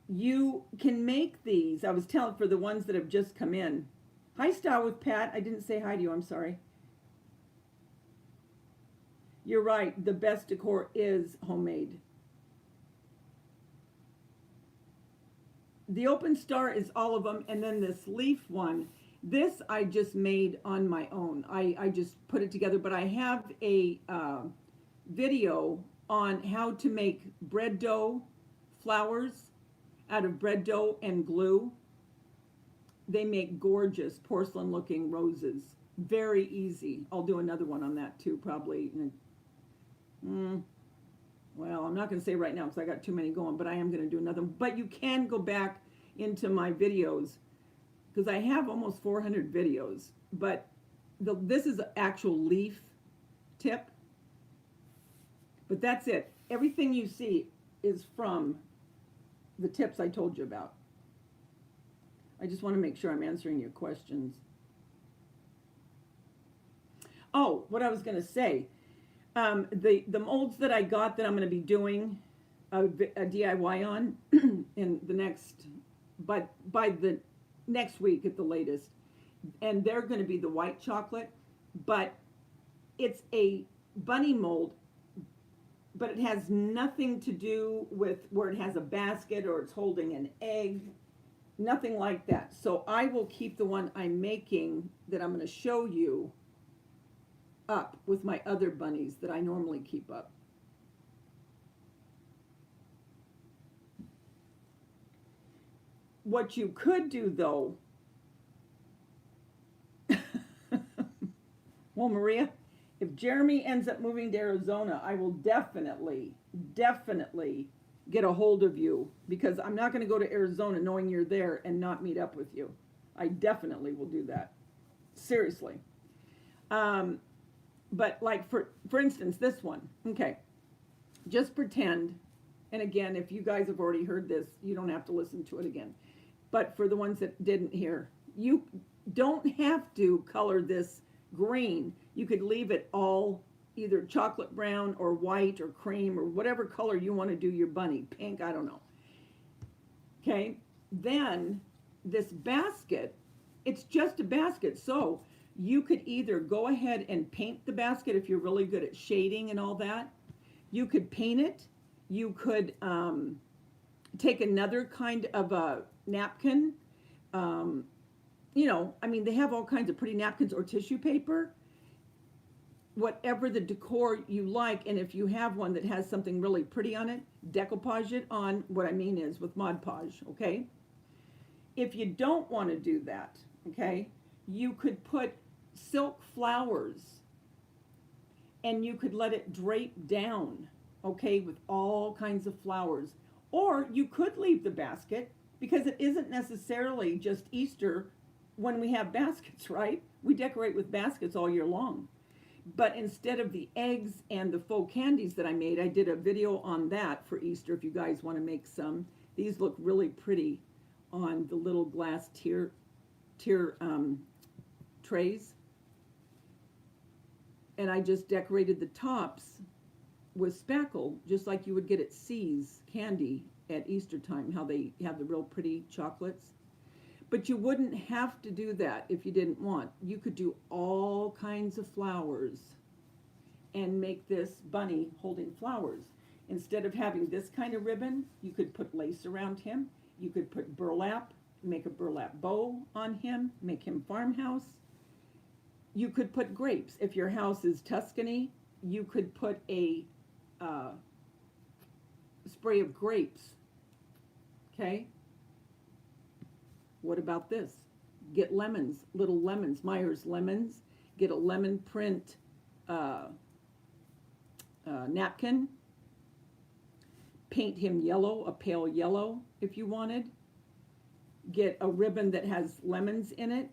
you can make these. I was telling for the ones that have just come in. Hi, Star with Pat. I didn't say hi to you. I'm sorry. You're right. The best decor is homemade. The open star is all of them. And then this leaf one, this I just made on my own. I just put it together. But I have a video on how to make bread dough flowers out of bread dough and glue. They make gorgeous porcelain looking roses. Very easy. I'll do another one on that too, probably. Well, I'm not going to say right now because I got too many going, but I am going to do another one. But you can go back into my videos because I have almost 400 videos. But this is an actual leaf tip. But that's it. Everything you see is from the tips I told you about. I just want to make sure I'm answering your questions. Oh, what I was going to say. The molds that I got that I'm going to be doing a DIY on in the next, by the next week at the latest. And they're going to be the white chocolate. But it's a bunny mold. But it has nothing to do with where it has a basket or it's holding an egg. Nothing like that. So I will keep the one I'm making that I'm going to show you up with my other bunnies that I normally keep up. What you could do though, well, Maria, if Jeremy ends up moving to Arizona, I will definitely get a hold of you because I'm not going to go to Arizona knowing you're there and not meet up with you. I definitely will do that. Seriously. But like for instance, this one, okay, just pretend, and again, if you guys have already heard this, you don't have to listen to it again. But for the ones that didn't hear, you don't have to color this green. You could leave it all either chocolate brown or white or cream or whatever color you want to do your bunny. Pink, I don't know. Okay, then this basket, it's just a basket. So you could either go ahead and paint the basket if you're really good at shading and all that. You could paint it. You could take another kind of a napkin. You know, I mean, they have all kinds of pretty napkins or tissue paper. Whatever the decor you like, and if you have one that has something really pretty on it, decoupage it on. What I mean is with Mod Podge, okay? If you don't want to do that, okay, you could put silk flowers and you could let it drape down, okay, with all kinds of flowers. Or you could leave the basket because it isn't necessarily just Easter when we have baskets, right? We decorate with baskets all year long. But instead of the eggs and the faux candies that I made, I did a video on that for Easter if you guys want to make some. These look really pretty on the little glass tier trays. And I just decorated the tops with spackle, just like you would get at C's Candy at Easter time, how they have the real pretty chocolates. But you wouldn't have to do that if you didn't want. You could do all kinds of flowers and make this bunny holding flowers. Instead of having this kind of ribbon, you could put lace around him. You could put burlap, make a burlap bow on him, make him farmhouse. You could put grapes. If your house is Tuscany, you could put a spray of grapes. Okay? What about this? Get lemons, little lemons, Myers lemons. Get a lemon print napkin. Paint him yellow, a pale yellow if you wanted. Get a ribbon that has lemons in it.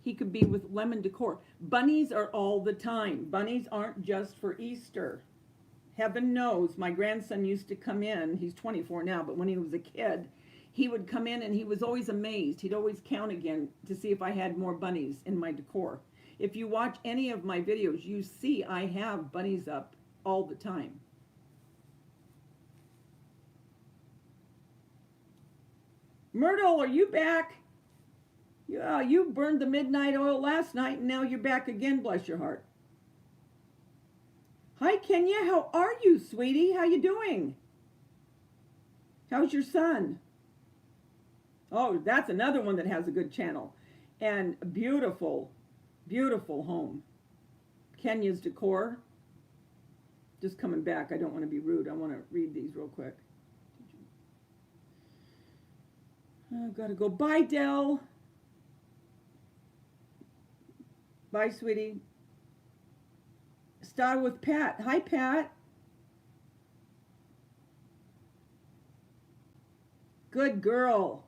He could be with lemon decor. Bunnies are all the time. Bunnies aren't just for Easter. Heaven knows, my grandson used to come in, he's 24 now, but when he was a kid, he would come in and he was always amazed. He'd always count again to see if I had more bunnies in my decor. If you watch any of my videos, you see I have bunnies up all the time. Myrtle, are you back? Yeah, you burned the midnight oil last night and now you're back again, bless your heart. Hi, Kenya. How are you, sweetie? How you doing? How's your son? Oh, that's another one that has a good channel. And a beautiful, beautiful home. Kenya's Decor. Just coming back. I don't want to be rude. I want to read these real quick. I've got to go. Bye, Dell. Bye, sweetie. Start with Pat. Hi, Pat. Good girl.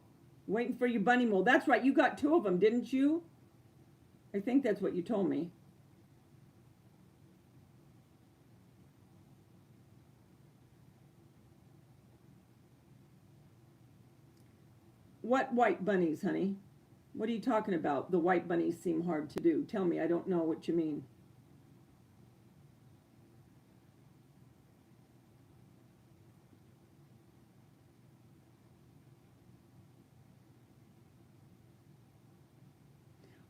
Waiting for your bunny mold. That's right. You got 2 of them, didn't you? I think that's what you told me. What white bunnies, honey? What are you talking about? The white bunnies seem hard to do. Tell me. I don't know what you mean.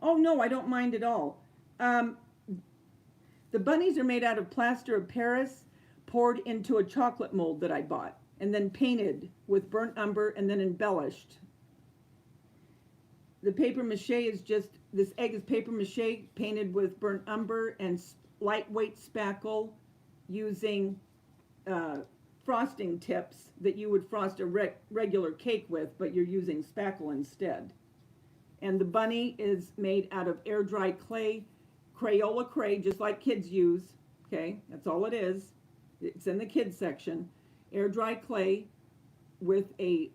Oh, no, I don't mind at all. The bunnies are made out of plaster of Paris poured into a chocolate mold that I bought and then painted with burnt umber and then embellished. The paper mache is just, this egg is paper mache painted with burnt umber and lightweight spackle using frosting tips that you would frost a regular cake with, but you're using spackle instead. And the bunny is made out of air dry clay, Crayola clay, just like kids use. Okay, that's all it is. It's in the kids section. Air dry clay with a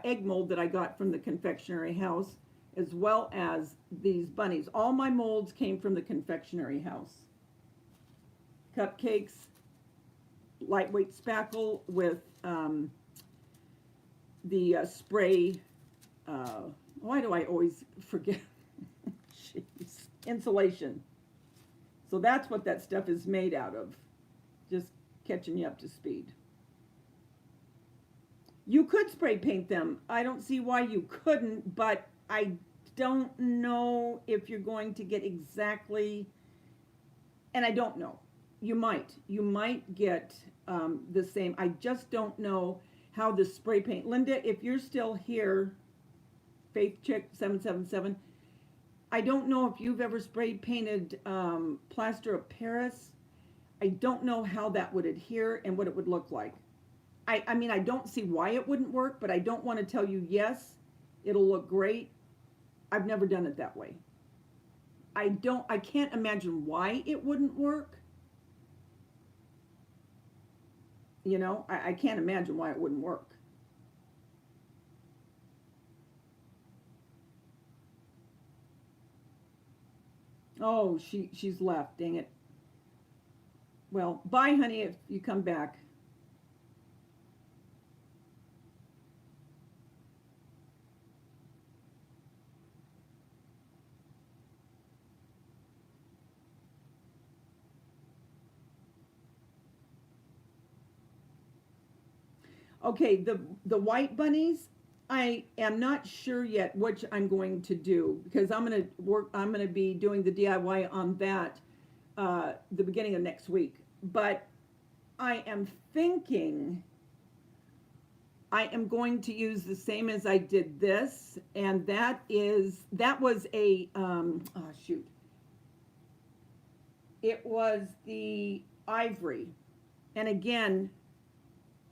egg mold that I got from the confectionery house, as well as these bunnies. All my molds came from the confectionery house. Cupcakes, lightweight spackle with the spray. Why do I always forget? Jeez. Insulation. So that's what that stuff is made out of. Just catching you up to speed. You could spray paint them. I don't see why you couldn't, but I don't know if you're going to get exactly, and I don't know. You might get the same. I just don't know how the spray paint. Linda, if you're still here, Faith Chick 777, I don't know if you've ever spray painted plaster of Paris. I don't know how that would adhere and what it would look like. I mean, I don't see why it wouldn't work, but I don't want to tell you, yes, it'll look great. I've never done it that way. I can't imagine why it wouldn't work. You know, I can't imagine why it wouldn't work. Oh, she's left, dang it. Well, bye, honey, if you come back. Okay, the white bunnies, I am not sure yet which I'm going to do because I'm going to be doing the DIY on that the beginning of next week. But I am thinking I am going to use the same as I did this, and that was a shoot. It was the ivory. And again,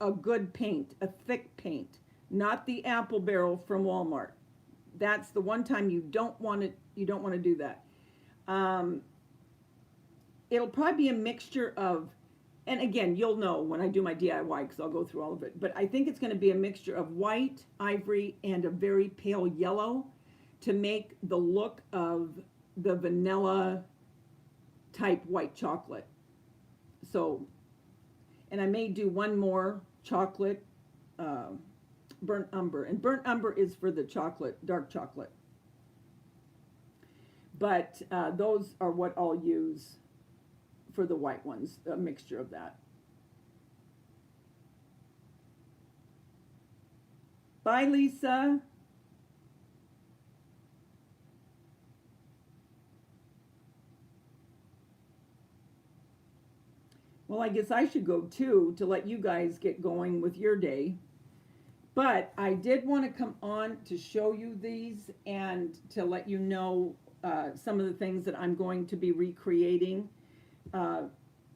a good paint, a thick paint, not the apple barrel from Walmart. That's the one time you don't want to do that. It'll probably be a mixture of, and again, you'll know when I do my DIY because I'll go through all of it, but I think it's going to be a mixture of white, ivory, and a very pale yellow to make the look of the vanilla type white chocolate. So, and I may do one more chocolate burnt umber, and burnt umber is for the chocolate, dark chocolate. But those are what I'll use for the white ones, a mixture of that. Bye, Lisa. Well, I guess I should go too to let you guys get going with your day. But I did want to come on to show you these and to let you know some of the things that I'm going to be recreating. Uh,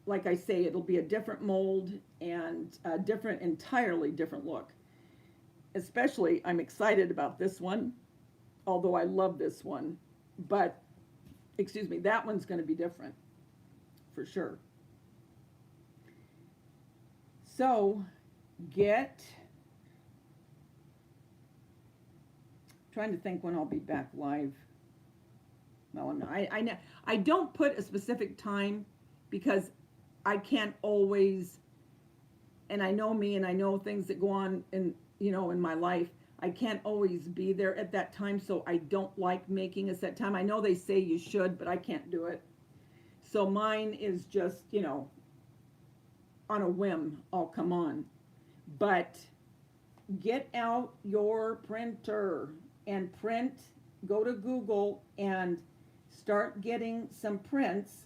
like I say, it'll be a different mold and a different, entirely different look. Especially, I'm excited about this one, although I love this one. But, excuse me, that one's going to be different for sure. So, trying to think when I'll be back live. Well, I'm not. I don't put a specific time because I can't always, and I know me and I know things that go on in my life. I can't always be there at that time, so I don't like making a set time. I know they say you should, but I can't do it. So mine is just, on a whim, I'll come on. But get out your printer and print. Go to Google and start getting some prints.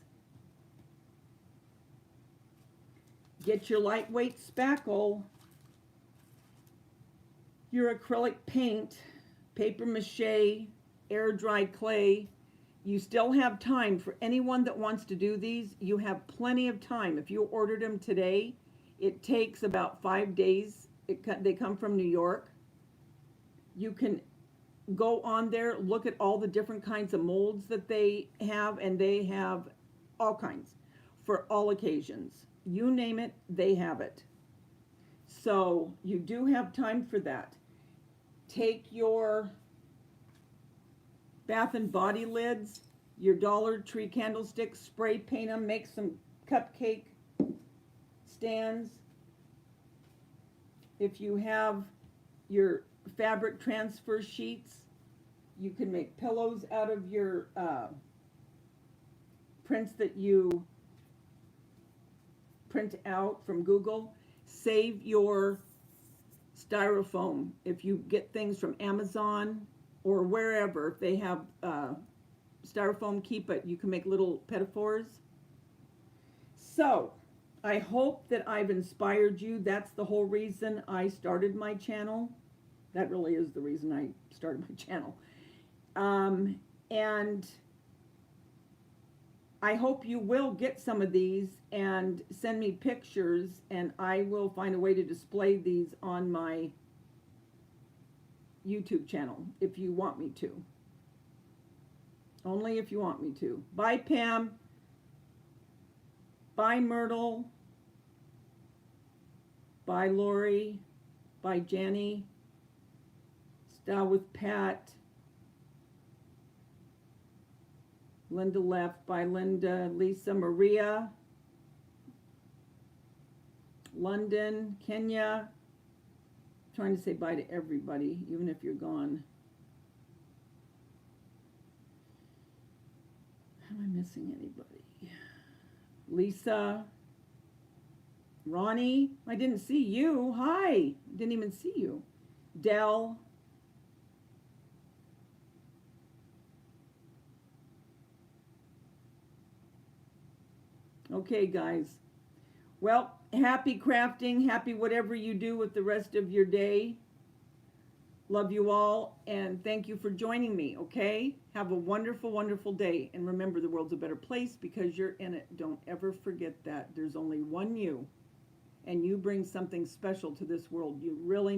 Get your lightweight spackle, your acrylic paint, paper mache, air dry clay. You still have time. For anyone that wants to do these, you have plenty of time. If you ordered them today, it takes about 5 days. They come from New York. You can go on there, look at all the different kinds of molds that they have, and they have all kinds for all occasions. You name it, they have it. So you do have time for that. Take your Bath and Body lids, your Dollar Tree candlesticks, spray paint them, make some cupcake stands. If you have your fabric transfer sheets, you can make pillows out of your prints that you print out from Google. Save your styrofoam. If you get things from Amazon or wherever, if they have styrofoam, keep it. You can make little pedophores. So, I hope that I've inspired you. That's the whole reason I started my channel. That really is the reason I started my channel. And I hope you will get some of these and send me pictures, and I will find a way to display these on my YouTube channel if you want me to. Only if you want me to. Bye, Pam. Bye, Myrtle. Bye, Lori. Bye, Jenny. Style with Pat. Linda left. Bye, Linda. Lisa, Maria. London, Kenya. I'm trying to say bye to everybody, even if you're gone. Am I missing anybody? Lisa. Ronnie. I didn't see you. Hi. Didn't even see you. Dell. Okay, guys. Well, happy crafting, happy whatever you do with the rest of your day. Love you all, and thank you for joining me, okay? Have a wonderful, wonderful day. And remember, the world's a better place because you're in it. Don't ever forget that. There's only one you, and you bring something special to this world. You really